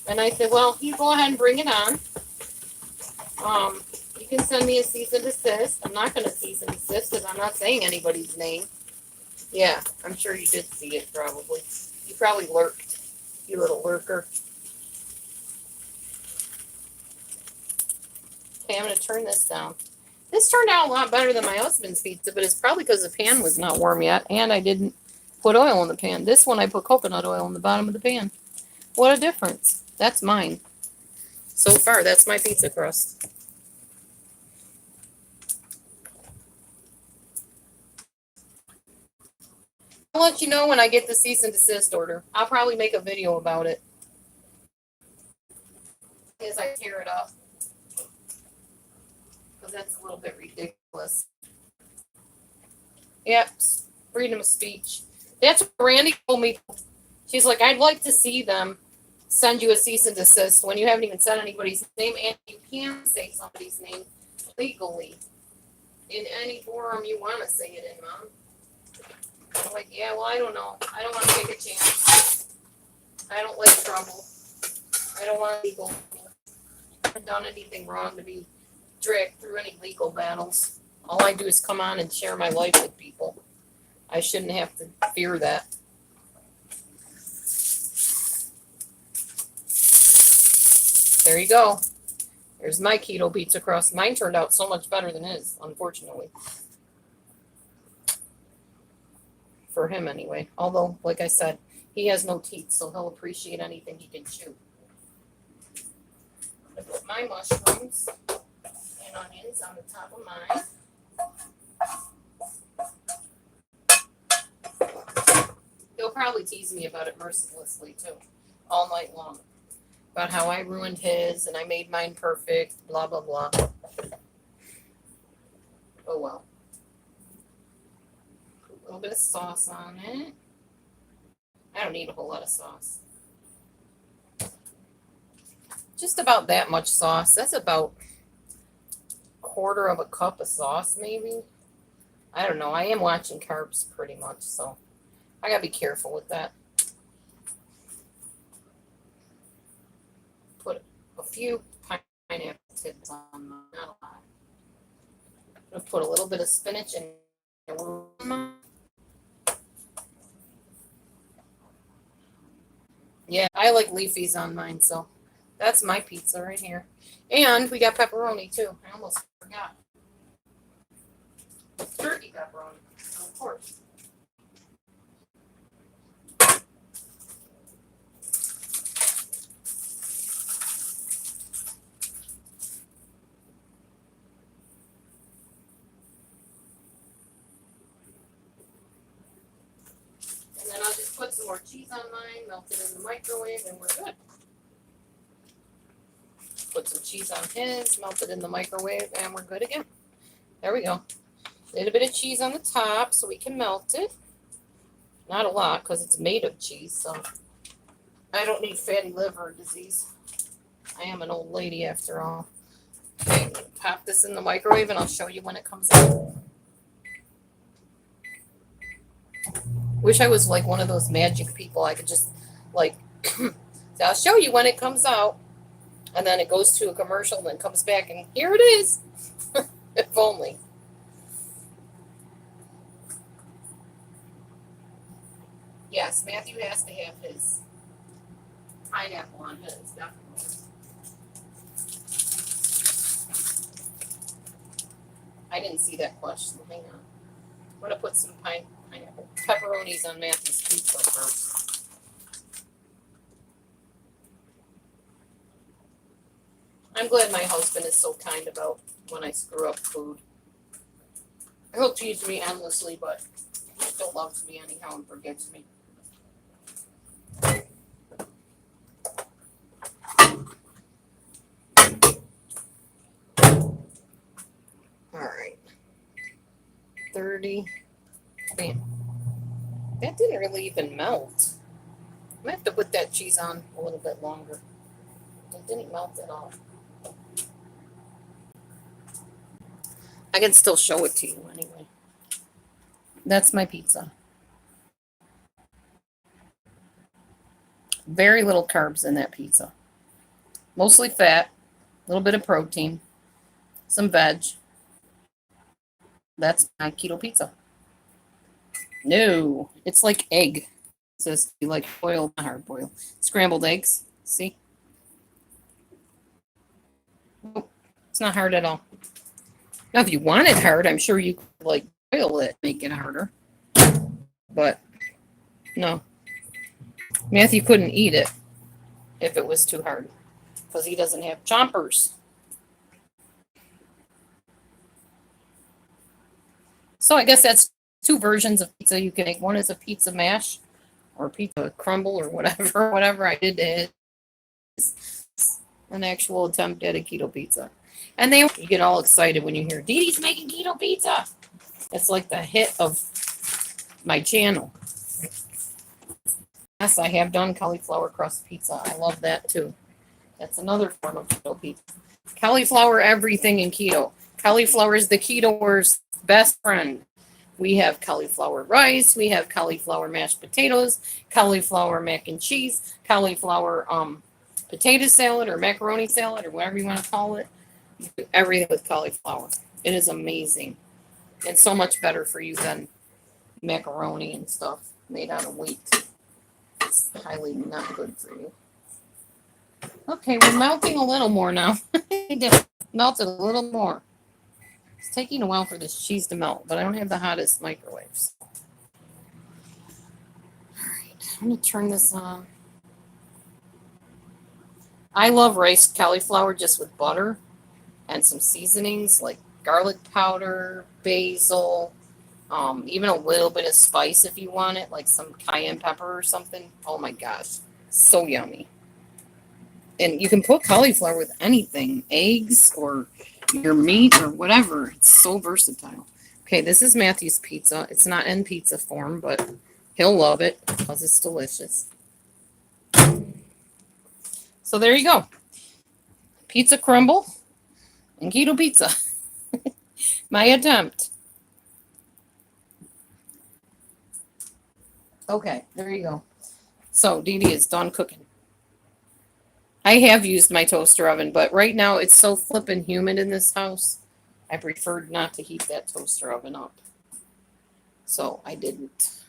S1: And I said, well, you go ahead and bring it on. You can send me a cease and desist. I'm not going to cease and desist because I'm not saying anybody's name. Yeah, I'm sure you did see it probably. You probably lurked, you little lurker. Okay, I'm going to turn this down. This turned out a lot better than my husband's pizza, but it's probably because the pan was not warm yet, and I didn't put oil in the pan. This one I put coconut oil in the bottom of the pan. What a difference. That's mine. So far, that's my pizza crust. I'll let you know when I get the cease and desist order. I'll probably make a video about it as I tear it up. Because that's a little bit ridiculous. Yep, freedom of speech. That's what Randy told me. She's like, I'd like to see them send you a cease and desist when you haven't even said anybody's name, and you can say somebody's name legally in any forum you want to say it in, Mom. I'm like, yeah, well, I don't know. I don't want to take a chance. I don't like trouble. I don't want legal. I haven't done anything wrong to be dragged through any legal battles. All I do is come on and share my life with people. I shouldn't have to fear that. There you go. There's my keto pizza crust. Mine turned out so much better than his, unfortunately. For him, anyway. Although, like I said, he has no teeth, so he'll appreciate anything he can chew. I put my mushrooms and onions on the top of mine. He'll probably tease me about it mercilessly, too, all night long. About how I ruined his and I made mine perfect, blah, blah, blah. Oh, well. Put a little bit of sauce on it. I don't need a whole lot of sauce. Just about that much sauce. That's about a quarter of a cup of sauce, maybe. I don't know. I am watching carbs pretty much, so I gotta be careful with that. Put a few pineapple tips on, not a lot. I'm gonna put a little bit of spinach and yeah, I like leafies on mine, so that's my pizza right here. And we got pepperoni too. I almost forgot. Turkey pepperoni, of course. And then I'll just put some more cheese on mine, melt it in the microwave, and we're good. Put some cheese on his, melt it in the microwave, and we're good again. There we go. A little bit of cheese on the top so we can melt it. Not a lot because it's made of cheese, so I don't need fatty liver disease. I am an old lady after all. Okay, pop this in the microwave and I'll show you when it comes out. Wish I was like one of those magic people. I could just like, so I'll show you when it comes out. And then it goes to a commercial and then comes back and here it is. If only. Yes, Matthew has to have his pineapple on his, definitely. I didn't see that question. Hang on. I'm going to put some pineapple pepperonis on Matthew's pizza first. I'm glad my husband is so kind about when I screw up food. He'll tease me endlessly, but he still loves me anyhow and forgives me. 30. Man, that didn't really even melt. I might have to put that cheese on a little bit longer. It didn't melt at all. I can still show it to you anyway. That's my pizza. Very little carbs in that pizza. Mostly fat, a little bit of protein, some veg. That's my keto pizza. No, it's like egg. It says you like boiled, not hard boiled. Scrambled eggs. See? Nope, it's not hard at all. Now, if you want it hard, I'm sure you could like boil it, make it harder. But no. Matthew couldn't eat it if it was too hard because he doesn't have chompers. So I guess that's two versions of pizza you can make. One is a pizza mash or pizza crumble or whatever. Whatever I did to it. An actual attempt at a keto pizza. And you get all excited when you hear Dee Dee's making keto pizza. It's like the hit of my channel. Yes, I have done cauliflower crust pizza. I love that too. That's another form of keto pizza. Cauliflower everything in keto. Cauliflower is the ketoers' best friend. We have cauliflower rice. We have cauliflower mashed potatoes, cauliflower mac and cheese, cauliflower potato salad or macaroni salad or whatever you want to call it. You do everything with cauliflower. It is amazing. And so much better for you than macaroni and stuff made out of wheat. It's highly not good for you. Okay, we're melting a little more now. It melted a little more. It's taking a while for this cheese to melt, but I don't have the hottest microwaves. All right, I'm going to turn this on. I love rice cauliflower just with butter and some seasonings like garlic powder, basil, even a little bit of spice if you want it, like some cayenne pepper or something. Oh my gosh, so yummy. And you can put cauliflower with anything, eggs or your meat or whatever. It's so versatile. Okay, this is Matthew's pizza. It's not in pizza form, but he'll love it because it's delicious. So there you go. Pizza crumble and keto pizza. My attempt. Okay, there you go. So Dee Dee is done cooking. I have used my toaster oven, but right now it's so flippin' humid in this house. I preferred not to heat that toaster oven up. So I didn't.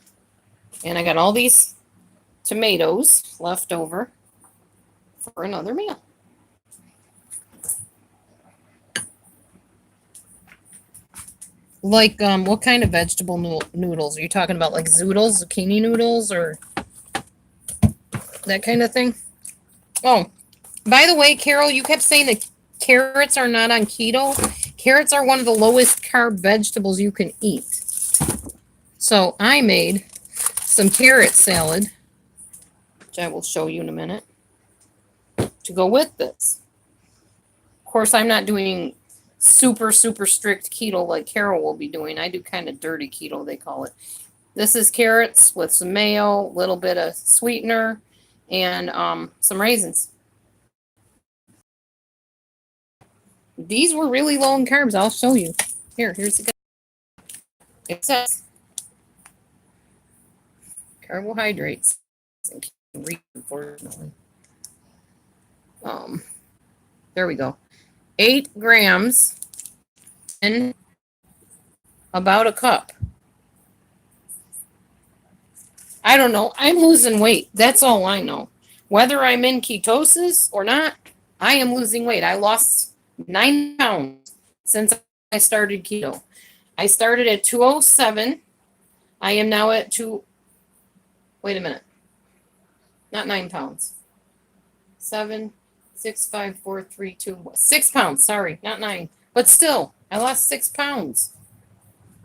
S1: And I got all these tomatoes left over for another meal. Like, what kind of vegetable noodles? Are you talking about like zoodles, zucchini noodles, or that kind of thing? Oh, by the way, Carol, you kept saying that carrots are not on keto. Carrots are one of the lowest carb vegetables you can eat. So I made some carrot salad, which I will show you in a minute, to go with this. Of course, I'm not doing super strict keto like Carol will be doing. I do kind of dirty keto, they call it. This is carrots with some mayo, a little bit of sweetener, and some raisins. These were really low in carbs. I'll show you. Here's the guy. It says carbohydrates. Unfortunately. There we go. 8 grams and about a cup. I don't know. I'm losing weight. That's all I know. Whether I'm in ketosis or not, I am losing weight. I lost 9 pounds since I started keto. I started at 207. I am now at wait a minute. Not 9 pounds. 7, 6, 5, 4, 3, 2, 6 pounds. Sorry, not 9. But still, I lost 6 pounds.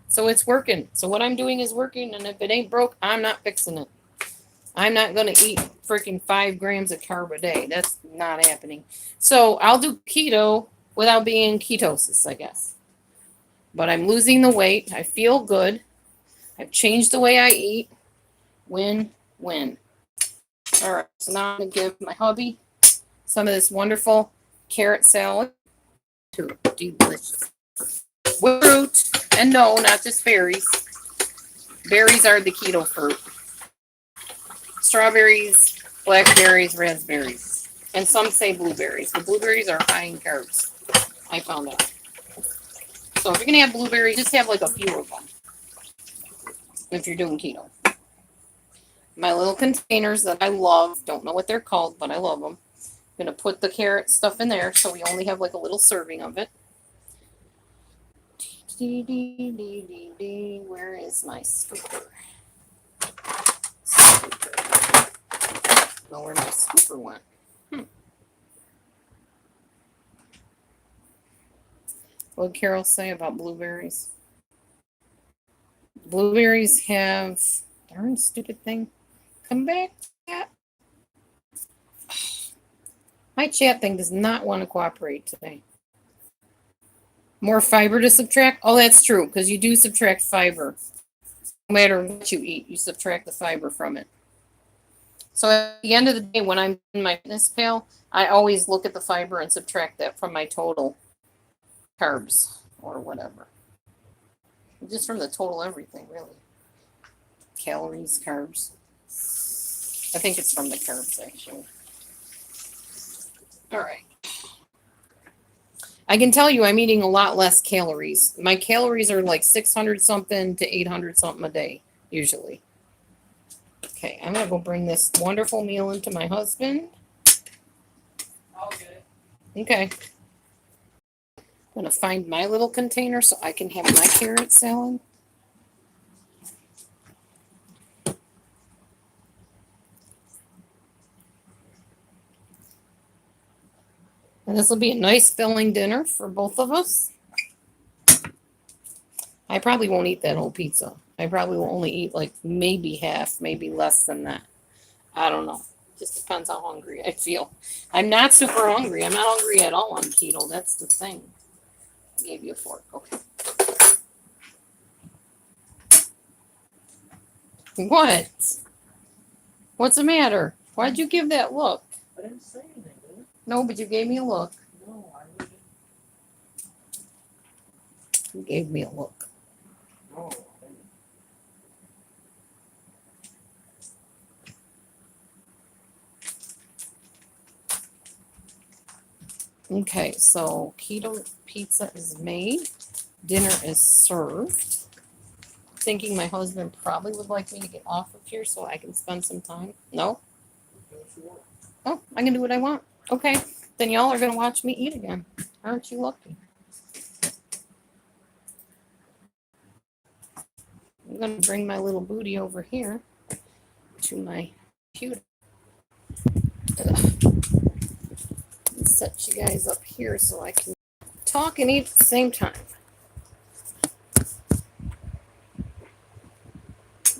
S1: So it's working. So what I'm doing is working. And if it ain't broke, I'm not fixing it. I'm not going to eat freaking 5 grams of carb a day. That's not happening. So I'll do keto without being in ketosis, I guess. But I'm losing the weight. I feel good. I've changed the way I eat. Win, win. All right, so now I'm going to give my hubby some of this wonderful carrot salad. Too delicious. With fruit. And no, not just berries. Berries are the keto fruit. Strawberries, blackberries, raspberries. And some say blueberries. The blueberries are high in carbs. I found out. So if you're going to have blueberries, just have like a few of them. If you're doing keto. My little containers that I love. Don't know what they're called, but I love them. I'm going to put the carrot stuff in there so we only have like a little serving of it. Where is my scooper? I don't know where my scooper went. What did Carol say about blueberries? Blueberries have darn stupid thing. Come back, chat. My chat thing does not want to cooperate today. More fiber to subtract? Oh, that's true, because you do subtract fiber. No matter what you eat, you subtract the fiber from it. So at the end of the day, when I'm in my fitness pal, I always look at the fiber and subtract that from my total carbs or whatever. Just from the total everything, really. Calories, carbs. I think it's from the carbs, actually. All right. I can tell you I'm eating a lot less calories. My calories are like 600 something to 800 something a day, usually. Okay, I'm going to go bring this wonderful meal into my husband. I'll get it. Okay. I'm going to find my little container so I can have my carrot salad. And this will be a nice filling dinner for both of us. I probably won't eat that whole pizza. I probably will only eat like maybe half, maybe less than that. I don't know. Just depends how hungry I feel. I'm not super hungry. I'm not hungry at all on keto. That's the thing. I gave you a fork. Okay. What? What's the matter? Why'd you give that look?
S2: I didn't say anything, did I?
S1: No, but you gave me a look.
S2: No, I didn't.
S1: You gave me a look.
S2: No,
S1: Okay, so keto pizza is made. Dinner is served. Thinking my husband probably would like me to get off of here so I can spend some time. No? Oh, I can do what I want. Okay, then y'all are going to watch me eat again. Aren't you lucky? I'm going to bring my little booty over here to my computer. Set you guys up here so I can talk and eat at the same time.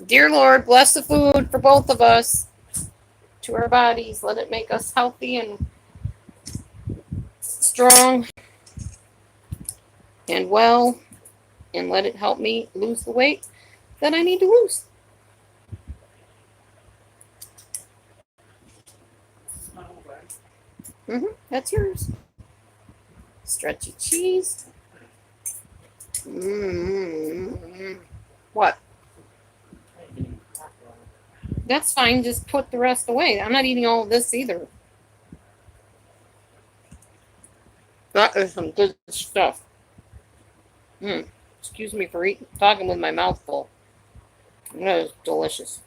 S1: Dear Lord, bless the food for both of us, to our bodies. Let it make us healthy and strong and well, and let it help me lose the weight that I need to lose. That's yours. Stretchy cheese. What? That's fine. Just put the rest away. I'm not eating all of this either. That is some good stuff. Excuse me for talking with my mouth full. That is delicious.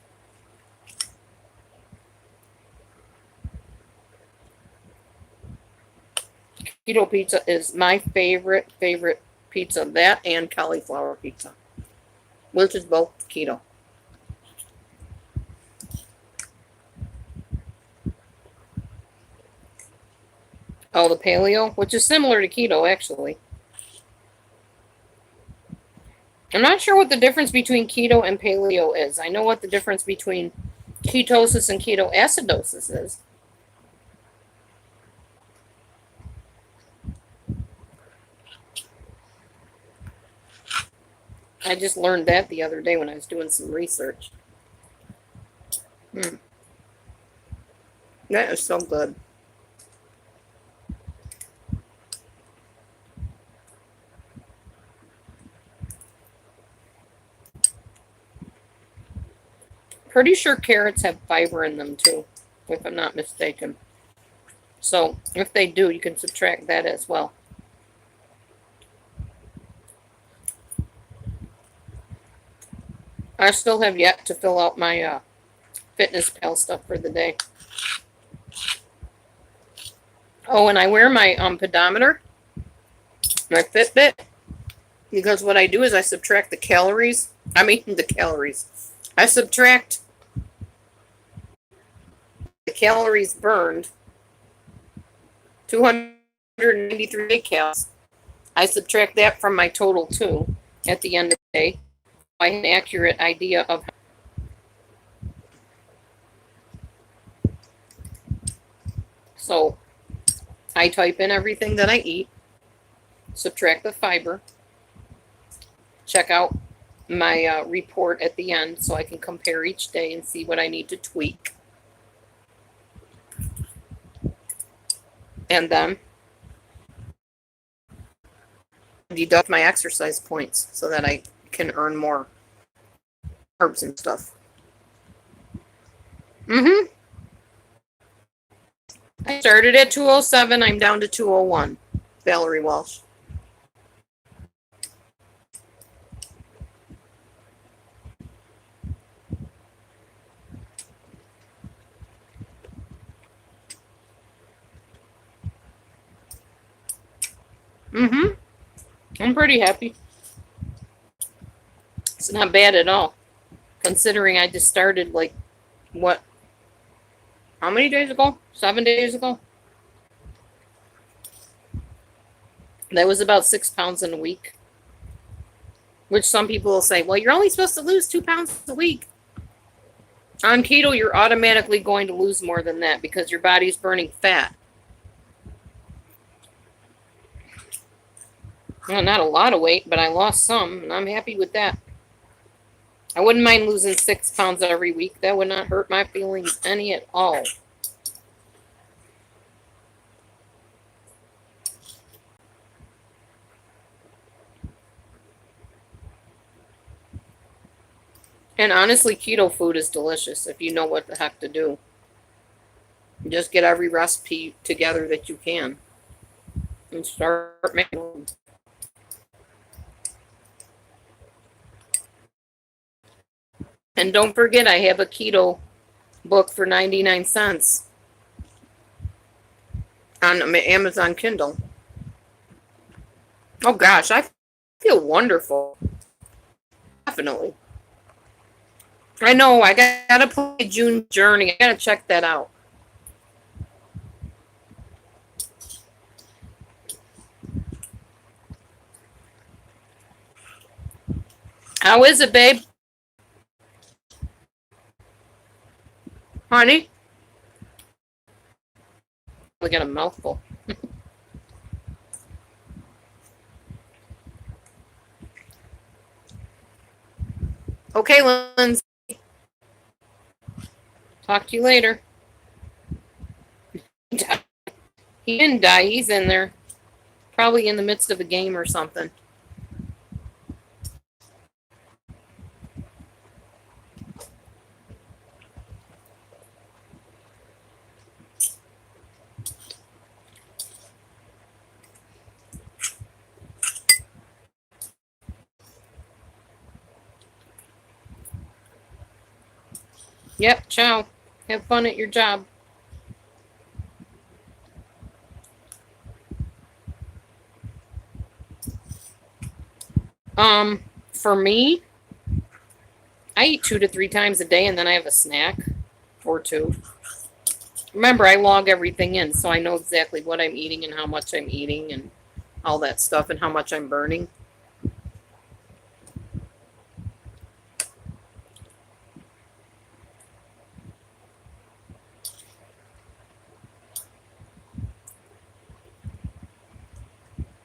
S1: Keto pizza is my favorite pizza. That and cauliflower pizza, which is both keto. Oh, the paleo, which is similar to keto, actually. I'm not sure what the difference between keto and paleo is. I know what the difference between ketosis and ketoacidosis is. I just learned that the other day when I was doing some research. That is so good. Pretty sure carrots have fiber in them too, if I'm not mistaken. So if they do, you can subtract that as well. I still have yet to fill out my FitnessPal stuff for the day. Oh, and I wear my pedometer, my Fitbit, because what I do is I subtract the calories. I mean the calories. I subtract the calories burned, 293 calories. I subtract that from my total too at the end of the day. I have an accurate idea of. So I type in everything that I eat, subtract the fiber, check out my report at the end so I can compare each day and see what I need to tweak. And then deduct my exercise points so that I can earn more carbs and stuff. I started at 207. I'm down to 201. Valerie Walsh. I'm pretty happy. It's not bad at all, considering I just started like, what? How many days ago? 7 days ago? That was about 6 pounds in a week. Which some people will say, well, you're only supposed to lose 2 pounds a week. On keto, you're automatically going to lose more than that because your body's burning fat. Well, not a lot of weight, but I lost some, and I'm happy with that. I wouldn't mind losing 6 pounds every week. That would not hurt my feelings any at all. And honestly, keto food is delicious if you know what the heck to do. Just get every recipe together that you can and start making them. And don't forget, I have a keto book for 99 cents on Amazon Kindle. Oh gosh, I feel wonderful. Definitely. I know, I gotta play June Journey. I gotta check that out. How is it, babe? Honey? We got a mouthful. Okay, Lindsay. Talk to you later. He didn't die. He's in there. Probably in the midst of a game or something. Yep, ciao. Have fun at your job. For me, I eat 2 to 3 times a day and then I have a snack or two. Remember, I log everything in so I know exactly what I'm eating and how much I'm eating and all that stuff and how much I'm burning.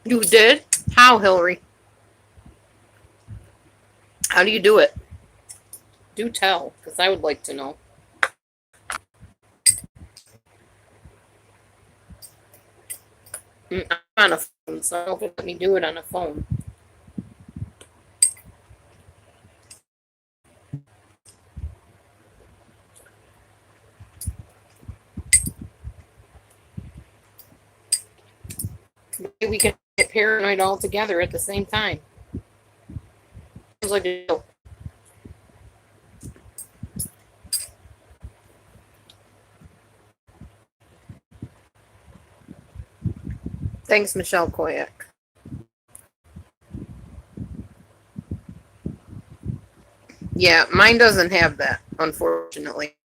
S1: You did? How, Hillary? How do you do it? Do tell, because I would like to know. I'm on a phone, so I don't know if it let me do it on a phone. Maybe we can get paranoid all together at the same time. Sounds like a deal. Thanks, Michelle Koyak. Yeah, mine doesn't have that, unfortunately.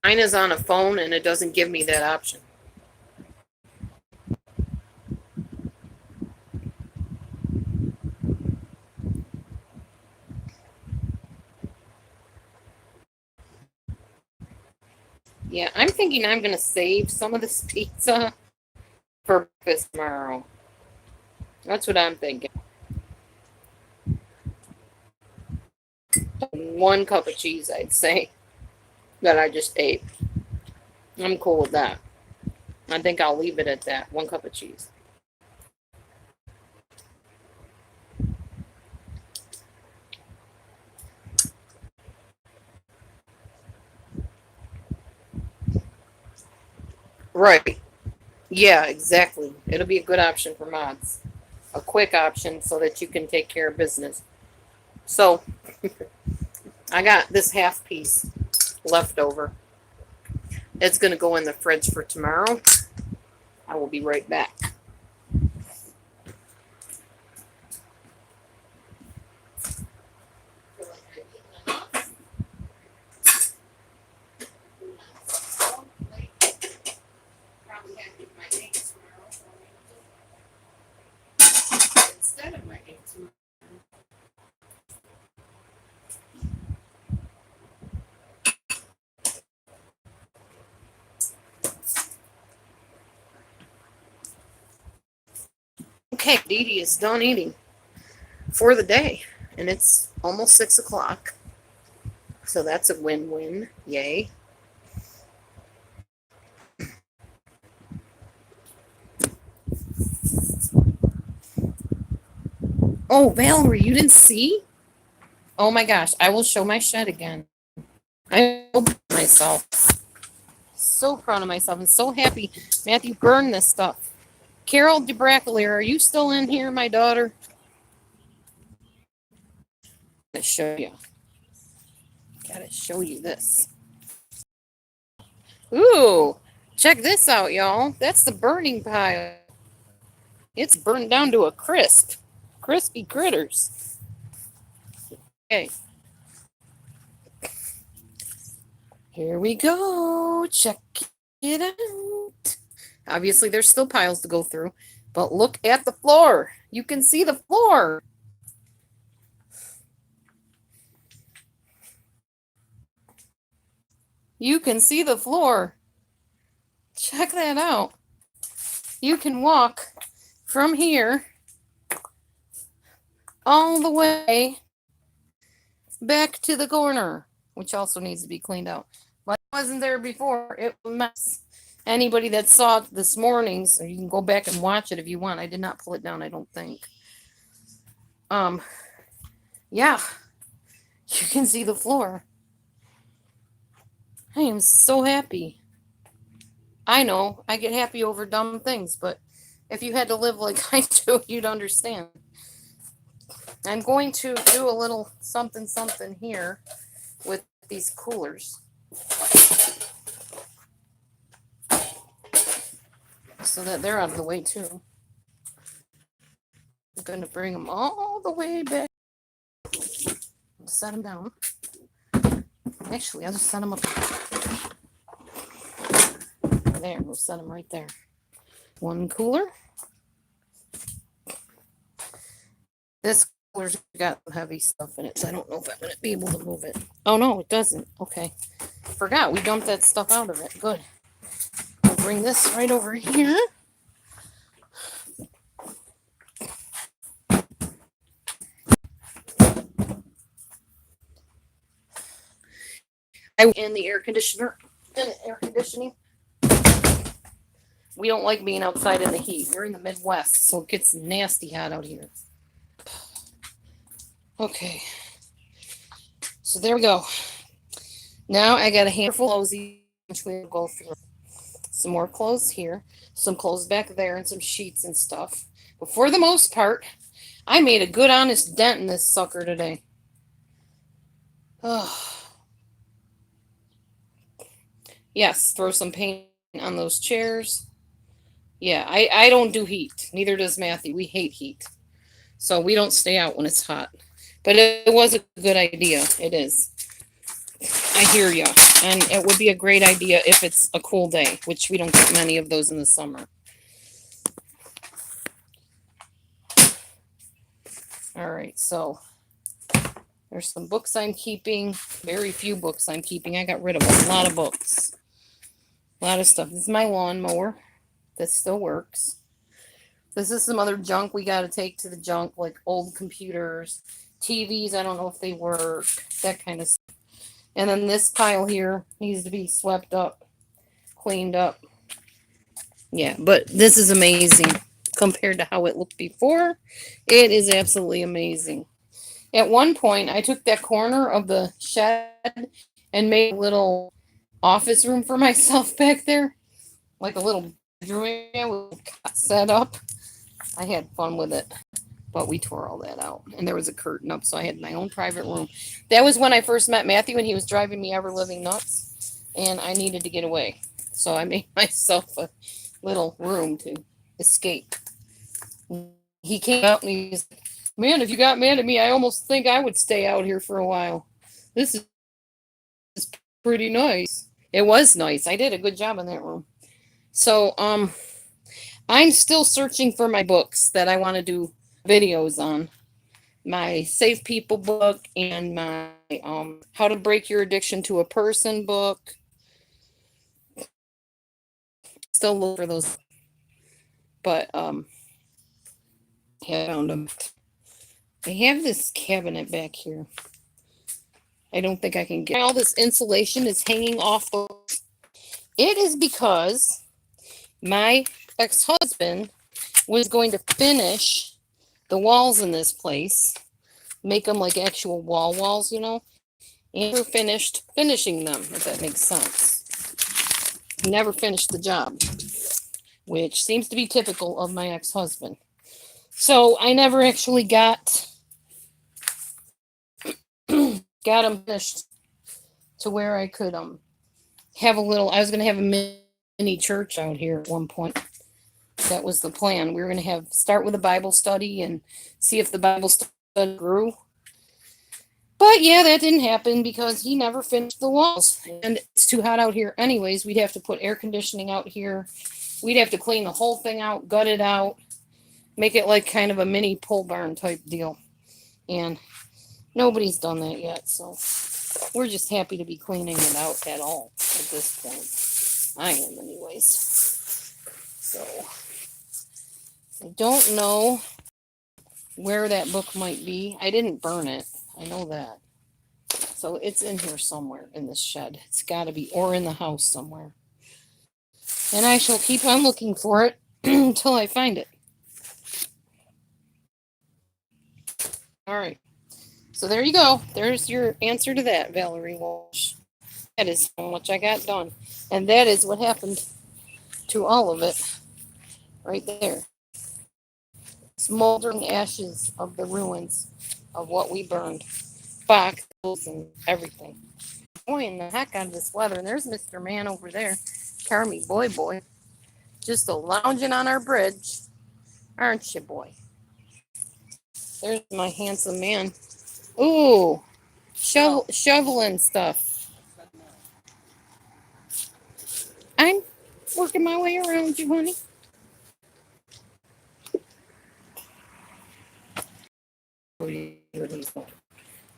S1: Mine is on a phone and it doesn't give me that option. Yeah, I'm thinking I'm going to save some of this pizza for breakfast tomorrow. That's what I'm thinking. 1 cup of cheese, I'd say, that I just ate. I'm cool with that. I think I'll leave it at that. 1 cup of cheese. Right. Yeah, exactly. It'll be a good option for mods. A quick option so that you can take care of business. So, I got this half piece left over. It's going to go in the fridge for tomorrow. I will be right back. Instead of my eggs. Okay, Dee Dee is done eating for the day, and it's almost 6 o'clock. So that's a win-win. Yay. Oh, Valerie, you didn't see? Oh my gosh, I will show my shed again. I'm so proud of myself. So proud of myself and so happy Matthew burned this stuff. Carol DeBracolier, are you still in here, my daughter? I'm going to show you. Gotta show you this. Ooh, check this out, y'all. That's the burning pile. It's burned down to a crisp. Crispy critters. Okay. Here we go. Check it out. Obviously, there's still piles to go through, but look at the floor. You can see the floor. You can see the floor. Check that out. You can walk from here all the way back to the corner, which also needs to be cleaned out. But it wasn't there before. It was a mess. Anybody that saw it this morning, so you can go back and watch it if you want. I did not pull it down, I don't think. Yeah. You can see the floor. I am so happy. I know, I get happy over dumb things, but if you had to live like I do, you'd understand. I'm going to do a little something here with these coolers. So that they're out of the way too. I'm going to bring them all the way back. Set them down. Actually, I'll just set them up. There, we'll set them right there. One cooler. This cooler's got heavy stuff in it, so I don't know if I'm going to be able to move it. Oh, no, it doesn't. Okay. Forgot, we dumped that stuff out of it. Good. I'll bring this right over here. in the air conditioner and the air conditioning. We don't like being outside in the heat. We're in the Midwest, so it gets nasty hot out here. Okay. So there we go. Now I got a handful of clothes, which we'll go through. Some more clothes here, some clothes back there, and some sheets and stuff. But for the most part, I made a good honest dent in this sucker today. Oh. Yes, throw some paint on those chairs. Yeah, I don't do heat. Neither does Matthew. We hate heat. So we don't stay out when it's hot. But it was a good idea. It is. I hear ya. And it would be a great idea if it's a cool day, which we don't get many of those in the summer. All right, so there's some books I'm keeping. Very few books I'm keeping. I got rid of a lot of books. A lot of stuff. This is my lawnmower. That still works. This is some other junk we got to take to the junk, like old computers, TVs. I don't know if they work, that kind of stuff. And then this pile here needs to be swept up, cleaned up. Yeah, but this is amazing compared to how it looked before. It is absolutely amazing. At one point, I took that corner of the shed and made a little office room for myself back there, like a little bedroom set up. I had fun with it, but we tore all that out, and there was a curtain up, so I had my own private room. That was when I first met Matthew, and he was driving me ever living nuts, and I needed to get away, so I made myself a little room to escape. He came out and he's like, "Man, if you got mad at me, I almost think I would stay out here for a while. This is pretty nice." It was nice. I did a good job in that room. So, I'm still searching for my books that I want to do videos on. My Save People book and my How to Break Your Addiction to a Person book. Still look for those. But I found them. I have this cabinet back here. I don't think I can get all this insulation is hanging off the. It is because my ex-husband was going to finish the walls in this place, make them like actual walls, you know, and never finished finishing them, if that makes sense. He never finished the job, which seems to be typical of my ex-husband. So I never actually got him finished to where I could have a little. I was going to have a mini church out here at one point. That was the plan. We were going to start with a Bible study and see if the Bible study grew. But yeah, that didn't happen because he never finished the walls. And it's too hot out here anyways. We'd have to put air conditioning out here. We'd have to clean the whole thing out, gut it out, make it like kind of a mini pole barn type deal. And nobody's done that yet. So we're just happy to be cleaning it out at all at this point. I am anyways. So I don't know where that book might be. I didn't burn it. I know that. So it's in here somewhere in this shed. It's got to be, or in the house somewhere. And I shall keep on looking for it until I find it. All right. So there you go. There's your answer to that, Valerie Walsh. That is how much I got done. And that is what happened to all of it right there. Smoldering ashes of the ruins of what we burned. Boxes and everything. Enjoying the heck out of this weather. And there's Mr. Man over there. Carmy boy. Just a lounging on our bridge. Aren't you, boy? There's my handsome man. Ooh. Shoveling stuff. I'm working my way around you, honey.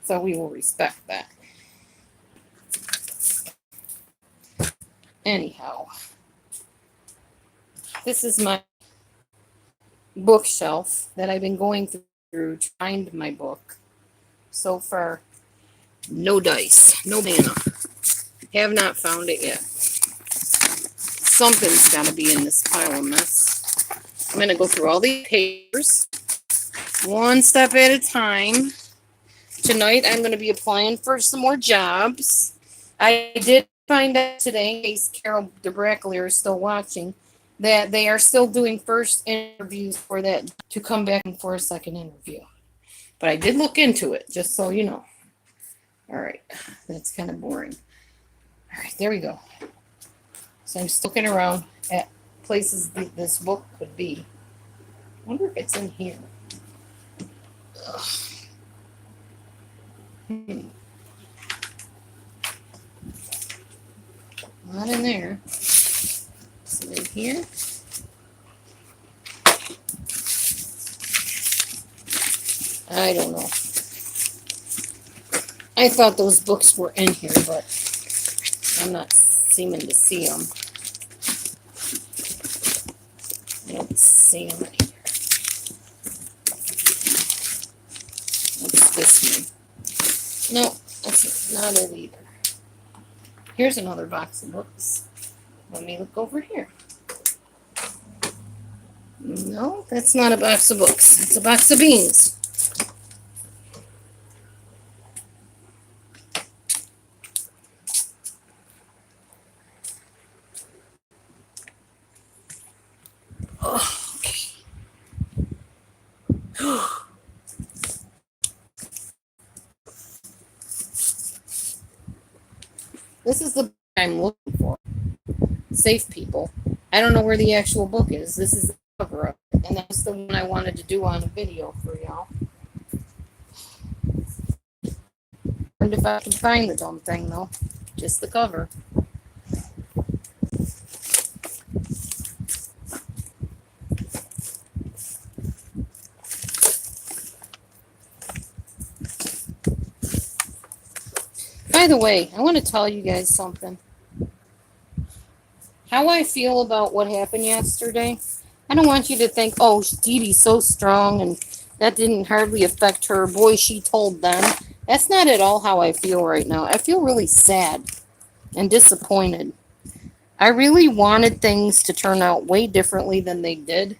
S1: So we will respect that. Anyhow, this is my bookshelf that I've been going through to find my book. So far, no dice, no mana. Have not found it yet. Something's got to be in this pile of mess. I'm going to go through all these papers one step at a time. Tonight, I'm going to be applying for some more jobs. I did find out today, in case Carol DeBrackley is still watching, that they are still doing first interviews for that to come back for a second interview. But I did look into it, just so you know. All right, that's kind of boring. All right, there we go. So I'm still looking around at places this book could be. I wonder if it's in here. Ugh. Not in there. Is it in here? I don't know. I thought those books were in here, but I'm not seeming to see them. I don't see them anywhere. What's this one? No, that's not it either. Here's another box of books. Let me look over here. No, that's not a box of books. It's a box of beans. Oh, okay. This is the book I'm looking for. Safe People. I don't know where the actual book is. This is the cover of it, and that's the one I wanted to do on a video for y'all. And if I can find the dumb thing, though, just the cover. By the way, I want to tell you guys something. How I feel about what happened yesterday, I don't want you to think, oh, Dee Dee's so strong and that didn't hardly affect her. Boy, she told them. That's not at all how I feel right now. I feel really sad and disappointed. I really wanted things to turn out way differently than they did.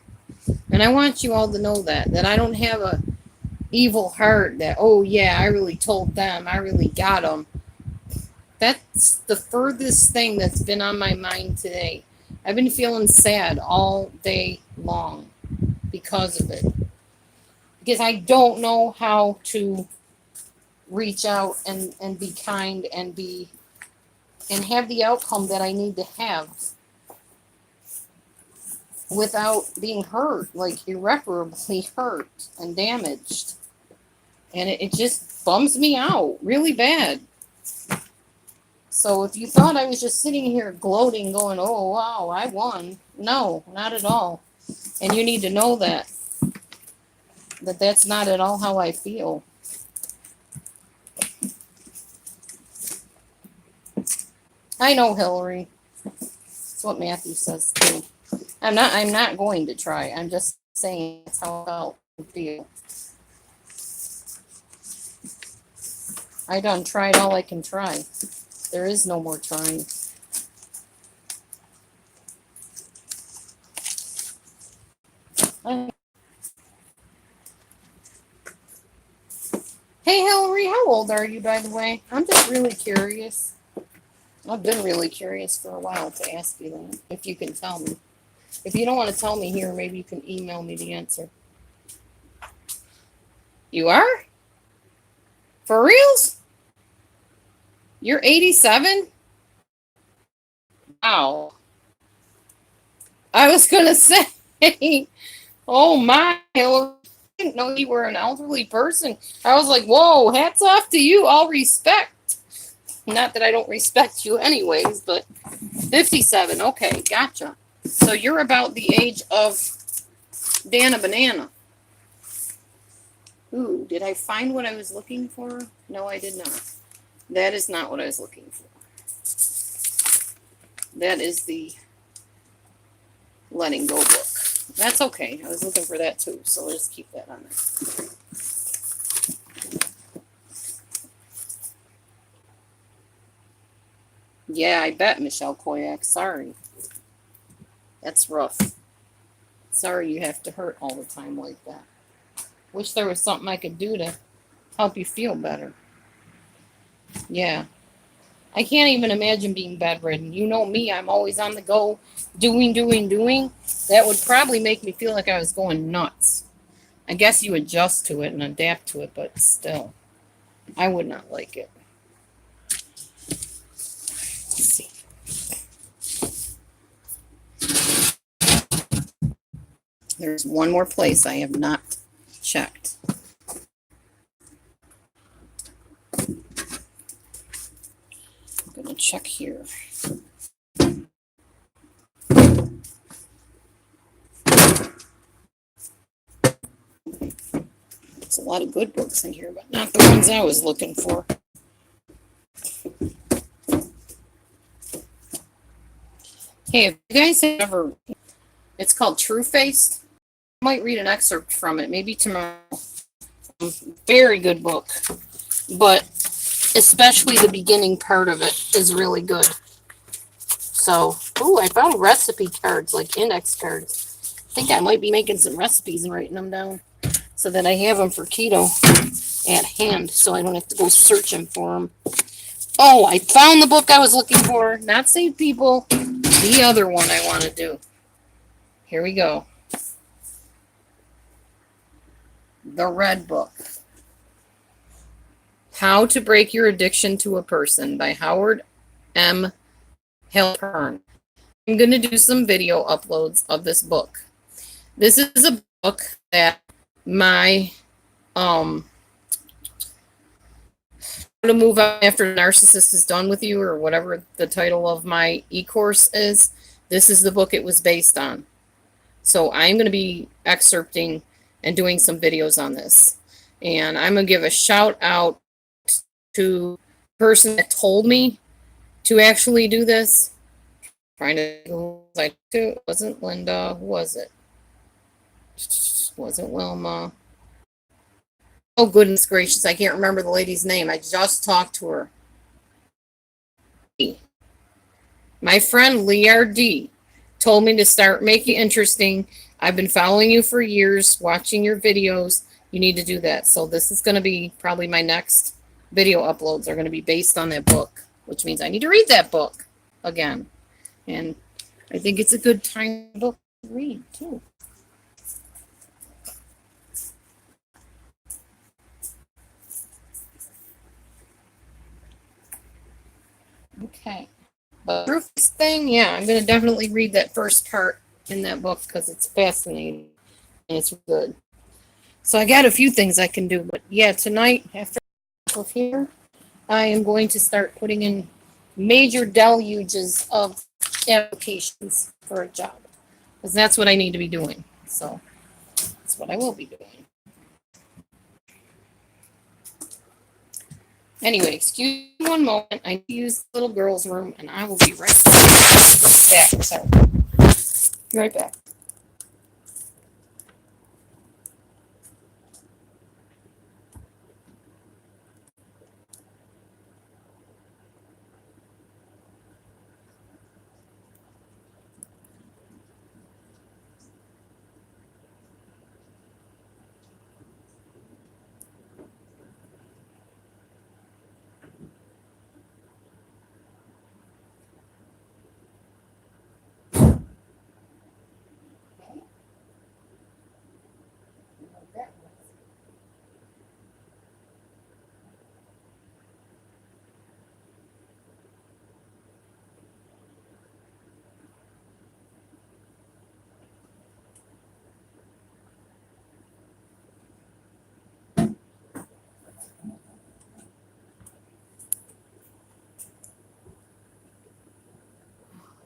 S1: And I want you all to know that I don't have a evil heart that, oh yeah, I really told them. I really got them. That's the furthest thing that's been on my mind today. I've been feeling sad all day long because of it. Because I don't know how to reach out and be kind and have the outcome that I need to have without being hurt, like irreparably hurt and damaged. And it just bums me out really bad. So if you thought I was just sitting here gloating, going, oh, wow, I won. No, not at all. And you need to know that's not at all how I feel. I know, Hillary. That's what Matthew says too. I'm not going to try. I'm just saying that's how I feel. I done tried all I can try. There is no more trying. Hey, Hillary, how old are you, by the way? I'm just really curious. I've been really curious for a while to ask you that, if you can tell me. If you don't want to tell me here, maybe you can email me the answer. You are? For reals? You're 87? Wow. I was going to say, oh my, Hillary, I didn't know you were an elderly person. I was like, whoa, hats off to you. All respect. Not that I don't respect you anyways, but 57. Okay, gotcha. So you're about the age of Dana Banana. Ooh, did I find what I was looking for? No, I did not. That is not what I was looking for. That is the Letting Go book. That's okay. I was looking for that too, so let's keep that on there. Yeah, I bet, Michelle Koyak. Sorry. That's rough. Sorry you have to hurt all the time like that. Wish there was something I could do to help you feel better. Yeah. I can't even imagine being bedridden. You know me, I'm always on the go, doing, doing, doing. That would probably make me feel like I was going nuts. I guess you adjust to it and adapt to it, but still, I would not like it. Let's see. There's one more place I have not checked. I'm going to check here. There's a lot of good books in here, but not the ones I was looking for. Hey, if you guys have ever, it's called True Faced. I might read an excerpt from it, maybe tomorrow. Very good book, but especially the beginning part of it is really good. So, ooh, I found recipe cards, like index cards. I think I might be making some recipes and writing them down so that I have them for keto at hand so I don't have to go searching for them. Oh, I found the book I was looking for. Not Save People, the other one I want to do. Here we go. The Red Book. How to Break Your Addiction to a Person by Howard M. Halpern. I'm going to do some video uploads of this book. This is a book that my how to move on after the narcissist is done with you, or whatever the title of my e-course is. This is the book it was based on. So I'm going to be excerpting and doing some videos on this. And I'm going to give a shout out to the person that told me to actually do this. Trying to, like, it wasn't Linda, who was it? Wasn't Wilma. Oh, goodness gracious, I can't remember the lady's name. I just talked to her. My friend Liar D told me to start making it interesting. I've been following you for years, watching your videos. You need to do that. So this is going to be probably my next video uploads are going to be based on that book, which means I need to read that book again. And I think it's a good time book to read, too. Okay. But proof thing, yeah, I'm going to definitely read that first part in that book because it's fascinating and it's good. So I got a few things I can do, but yeah, tonight after here, I am going to start putting in major deluges of applications for a job because that's what I need to be doing. So that's what I will be doing. Anyway, excuse me one moment. I need to use the little girl's room, and I will be right back. Sorry. Be right back.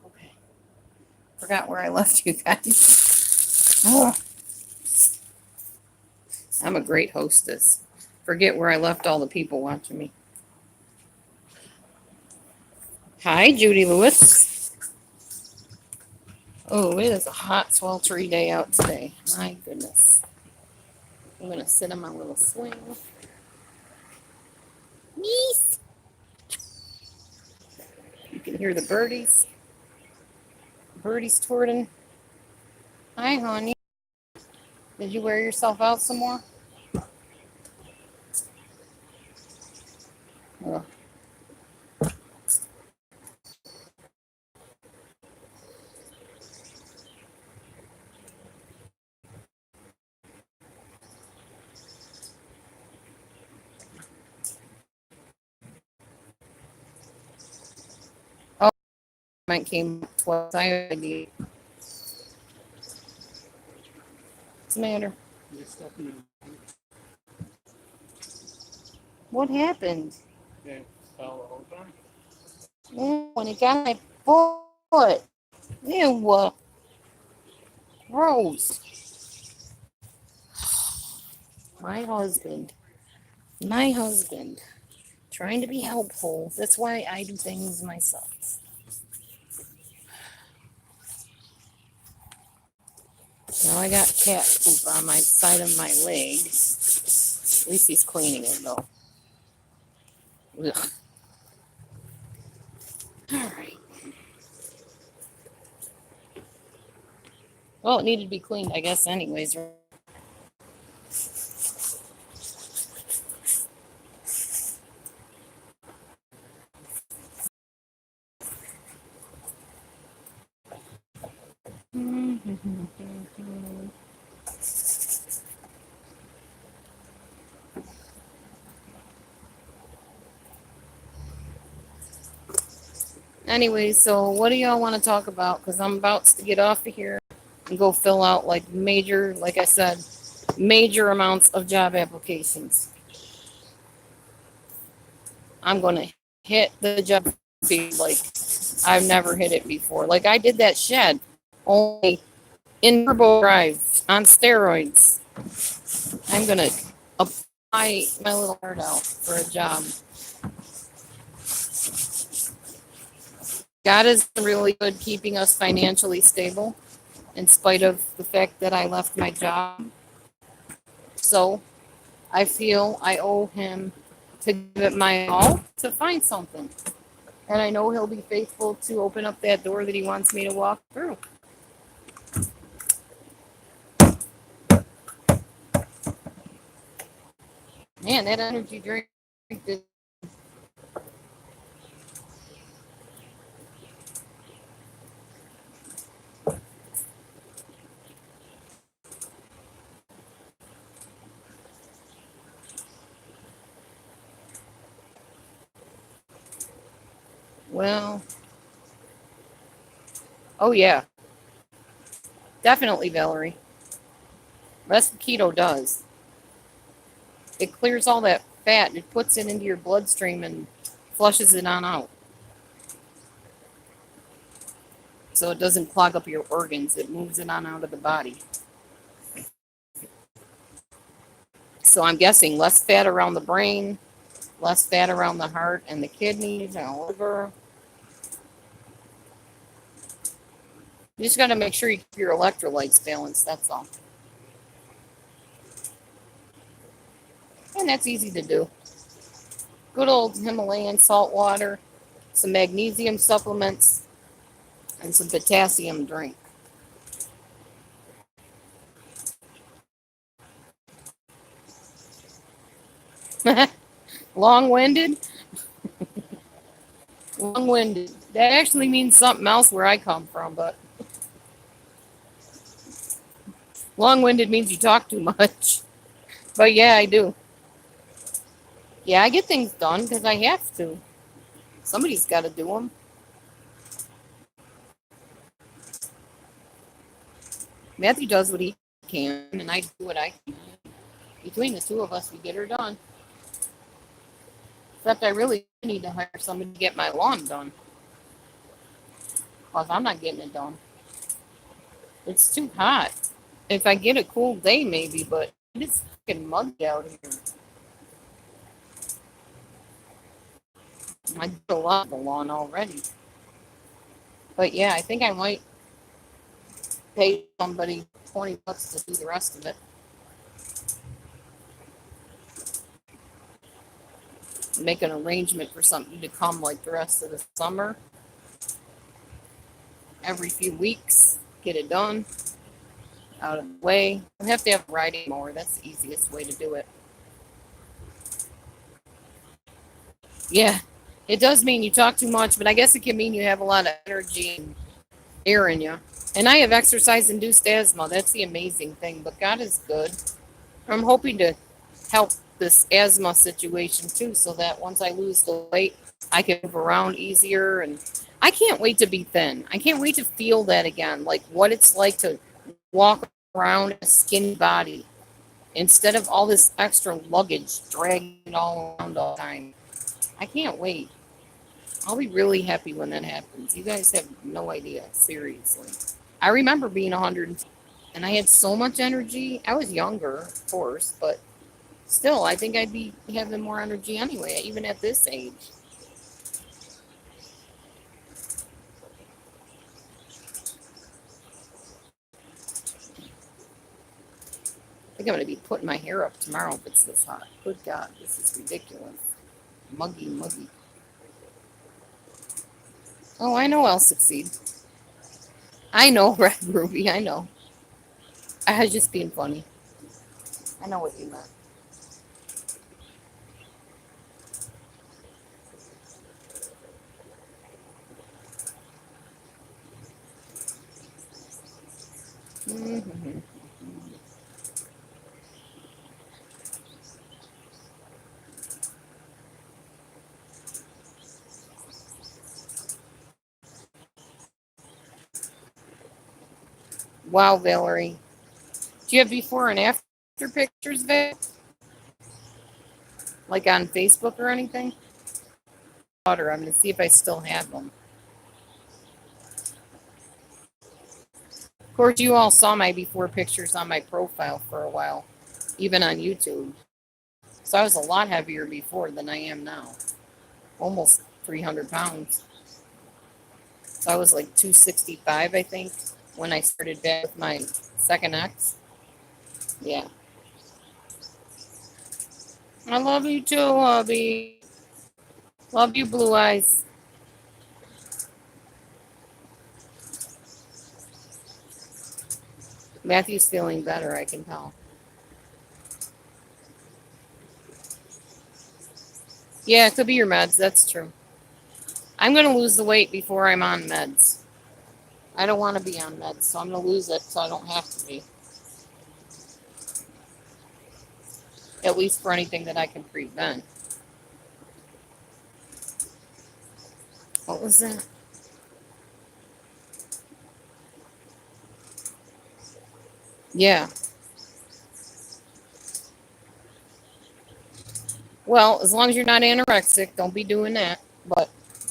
S1: Okay. Forgot where I left you guys. Oh, I'm a great hostess. Forget where I left all the people watching me. Hi, Judy Lewis. Oh, it is a hot, sweltering day out today. My goodness. I'm going to sit on my little swing. Yes. You can hear the birdies. Birdies twerting. Hi, honey. Did you wear yourself out some more? Ugh. Oh, mine came twice. I need. What's the matter?
S2: You're stuck in
S1: What happened?
S2: it fell over.
S1: When it got my foot. Ew. Gross. My husband. My husband. Trying to be helpful. That's why I do things myself. Now I got cat poop on my side of my leg. At least he's cleaning it though. Ugh. Alright. Well, it needed to be cleaned, I guess, anyways. Anyways, so what do y'all want to talk about? Because I'm about to get off of here and go fill out like major, like I said, major amounts of job applications. I'm going to hit the job field like I've never hit it before. Like I did that shed only in Turbo Drive on steroids. I'm going to apply my little heart out for a job. God is really good keeping us financially stable in spite of the fact that I left my job. So I feel I owe him to give it my all to find something. And I know he'll be faithful to open up that door that he wants me to walk through. Man, that energy drink did. Well, oh yeah, definitely, Valerie. That's what keto does. It clears all that fat. It puts it into your bloodstream and flushes it on out. So it doesn't clog up your organs. It moves it on out of the body. So I'm guessing less fat around the brain, less fat around the heart and the kidneys and the liver. You just got to make sure you keep your electrolytes balanced. That's all. And that's easy to do. Good old Himalayan salt water, some magnesium supplements, and some potassium drink. Long-winded? Long-winded. That actually means something else where I come from, but long-winded means you talk too much. But yeah, I do. Yeah, I get things done because I have to. Somebody's got to do them. Matthew does what he can, and I do what I can. Between the two of us, we get her done. Except I really need to hire somebody to get my lawn done. Because I'm not getting it done. It's too hot. If I get a cool day, maybe, but it's fucking muggy out here. I did a lot of the lawn already. But yeah, I think I might pay somebody $20 to do the rest of it. Make an arrangement for somebody to come like the rest of the summer every few weeks. Get it done, out of the way. You have to have a riding mower. That's the easiest way to do it. Yeah, it does mean you talk too much, but I guess it can mean you have a lot of energy and air in you. And I have exercise induced asthma. That's the amazing thing. But God is good. I'm hoping to help this asthma situation too, so that once I lose the weight, I can move around easier. And I can't wait to be thin. I can't wait to feel that again, like what it's like to walk around a skinny body instead of all this extra luggage dragging it all around all the time. I can't wait. I'll be really happy when that happens. You guys have no idea, seriously. I remember being 100 and I had so much energy. I was younger, of course, but still, I think I'd be having more energy anyway, even at this age. I think I'm going to be putting my hair up tomorrow if it's this hot. Good God, this is ridiculous. Muggy, muggy. Oh, I know I'll succeed. I know, Red Ruby, I know. I was just being funny. I know what you meant. Mm-hmm. Wow, Valerie. Do you have before and after pictures, Val? Like on Facebook or anything? I'm going to see if I still have them. Of course, you all saw my before pictures on my profile for a while, even on YouTube. So I was a lot heavier before than I am now. Almost 300 pounds. So I was like 265, I think, when I started back with my second ex. Yeah. I love you too, hubby. Love you, Blue Eyes. Matthew's feeling better, I can tell. Yeah, it could be your meds. That's true. I'm going to lose the weight before I'm on meds. I don't want to be on meds, so I'm going to lose it so I don't have to be. At least for anything that I can prevent. What was that? Yeah. Well, as long as you're not anorexic, don't be doing that. But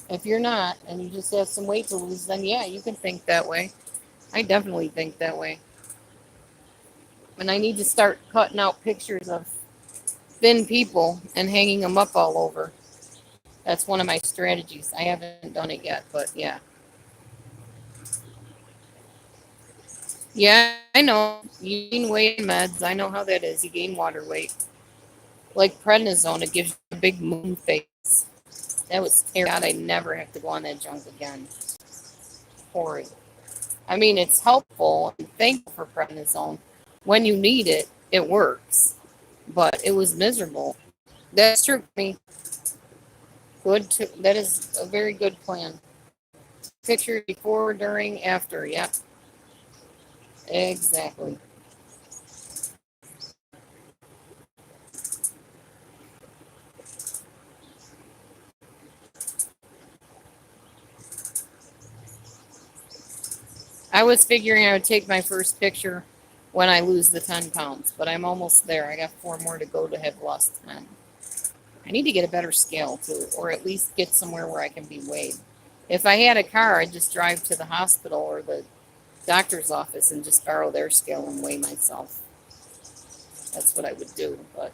S1: if you're not and you just have some weight to lose, then yeah, you can think that way. I definitely think that way. And I need to start cutting out pictures of thin people and hanging them up all over. That's one of my strategies. I haven't done it yet, but yeah. Yeah, I know. You gain weight in meds. I know how that is. You gain water weight. Like prednisone, it gives you a big moon face. That was terrible. God, I never have to go on that junk again. Horrid. I mean, it's helpful and thankful for prednisone. When you need it, it works. But it was miserable. That's true. I mean, good. That is a very good plan. Picture before, during, after. Yep. Exactly. I was figuring I would take my first picture when I lose the 10 pounds, but I'm almost there. I got 4 more to go to have lost 10. I need to get a better scale too, or at least get somewhere where I can be weighed. If I had a car, I'd just drive to the hospital or the doctor's office and just borrow their scale and weigh myself. That's what I would do, but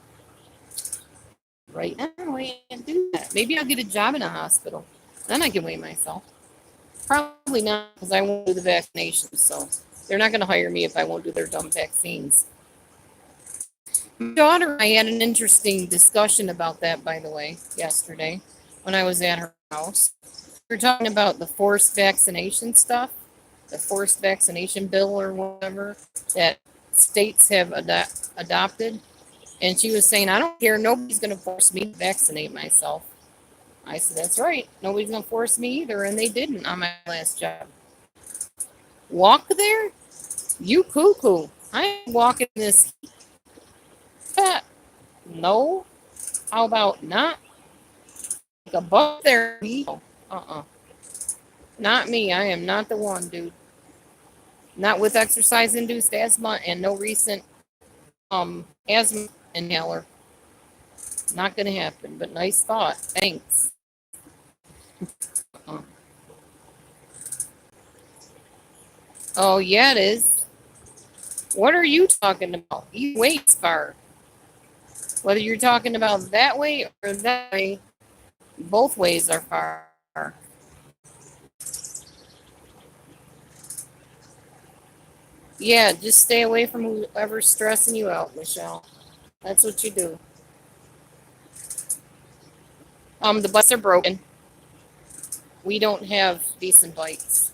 S1: right now I can't do that. Maybe I'll get a job in a hospital. Then I can weigh myself. Probably not, because I won't do the vaccinations, so they're not going to hire me if I won't do their dumb vaccines. My daughter and I had an interesting discussion about that, by the way, yesterday, when I was at her house. We were talking about the forced vaccination stuff. the forced vaccination bill or whatever that states have adopted. And she was saying, I don't care. Nobody's going to force me to vaccinate myself. I said, that's right. Nobody's going to force me either. And they didn't on my last job. Walk there? You cuckoo. I ain't walking this heat. No. How about not? Like a buck there. Not me. I am not the one, dude. Not with exercise-induced asthma and no recent asthma inhaler. Not going to happen, but nice thought. Thanks. Oh, yeah, it is. What are you talking about? You wait far. Whether you're talking about that way or that way, both ways are far. Yeah, just stay away from whoever's stressing you out, Michelle. That's what you do. The bikes are broken. We don't have decent bikes.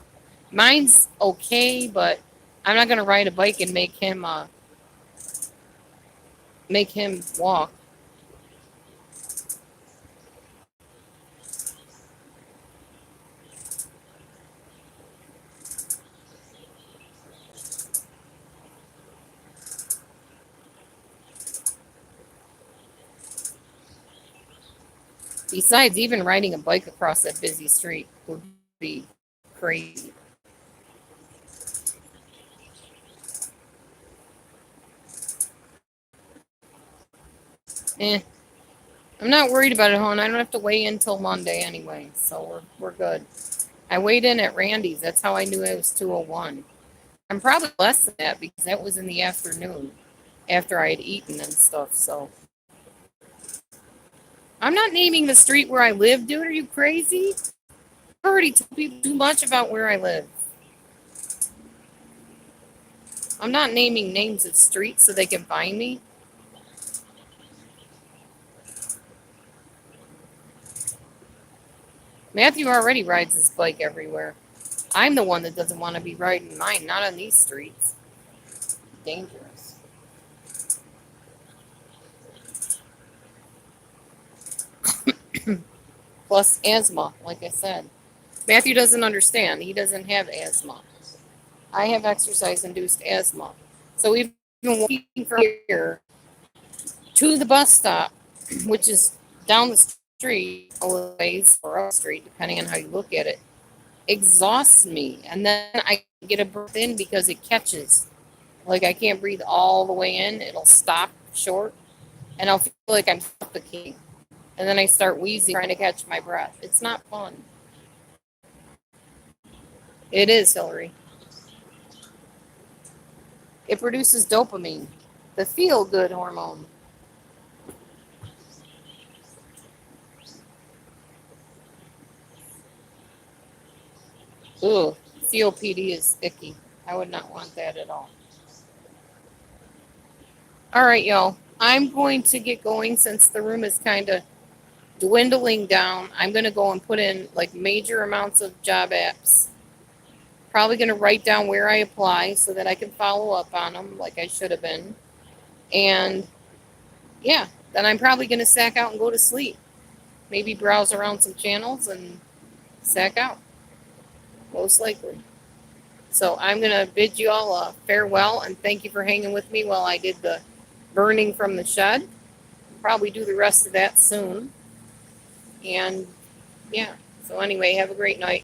S1: Mine's okay, but I'm not gonna ride a bike and make him walk. Besides, even riding a bike across that busy street would be crazy. I'm not worried about it, hon. I don't have to weigh in until Monday anyway, so we're good. I weighed in at Randy's. That's how I knew I was 201. I'm probably less than that because that was in the afternoon after I had eaten and stuff, so. I'm not naming the street where I live, dude. Are you crazy? I already told people too much about where I live. I'm not naming names of streets so they can find me. Matthew already rides his bike everywhere. I'm the one that doesn't want to be riding mine, not on these streets. Dangerous. Plus asthma, like I said. Matthew doesn't understand. He doesn't have asthma. I have exercise-induced asthma. So we've been walking from here to the bus stop, which is down the street, a little ways or up the street, depending on how you look at it, exhausts me. And then I get a breath in because it catches. Like I can't breathe all the way in. It'll stop short. And I'll feel like I'm suffocating. And then I start wheezing, trying to catch my breath. It's not fun. It is, Hillary. It produces dopamine, the feel-good hormone. Ugh, COPD is icky. I would not want that at all. All right, y'all. I'm going to get going since the room is kind of dwindling down. I'm going to go and put in like major amounts of job apps. Probably going to write down where I apply so that I can follow up on them like I should have been. And yeah, then I'm probably going to sack out and go to sleep. Maybe browse around some channels and sack out. Most likely. So I'm going to bid you all a farewell and thank you for hanging with me while I did the burning from the shed. Probably do the rest of that soon. And yeah, so anyway, have a great night.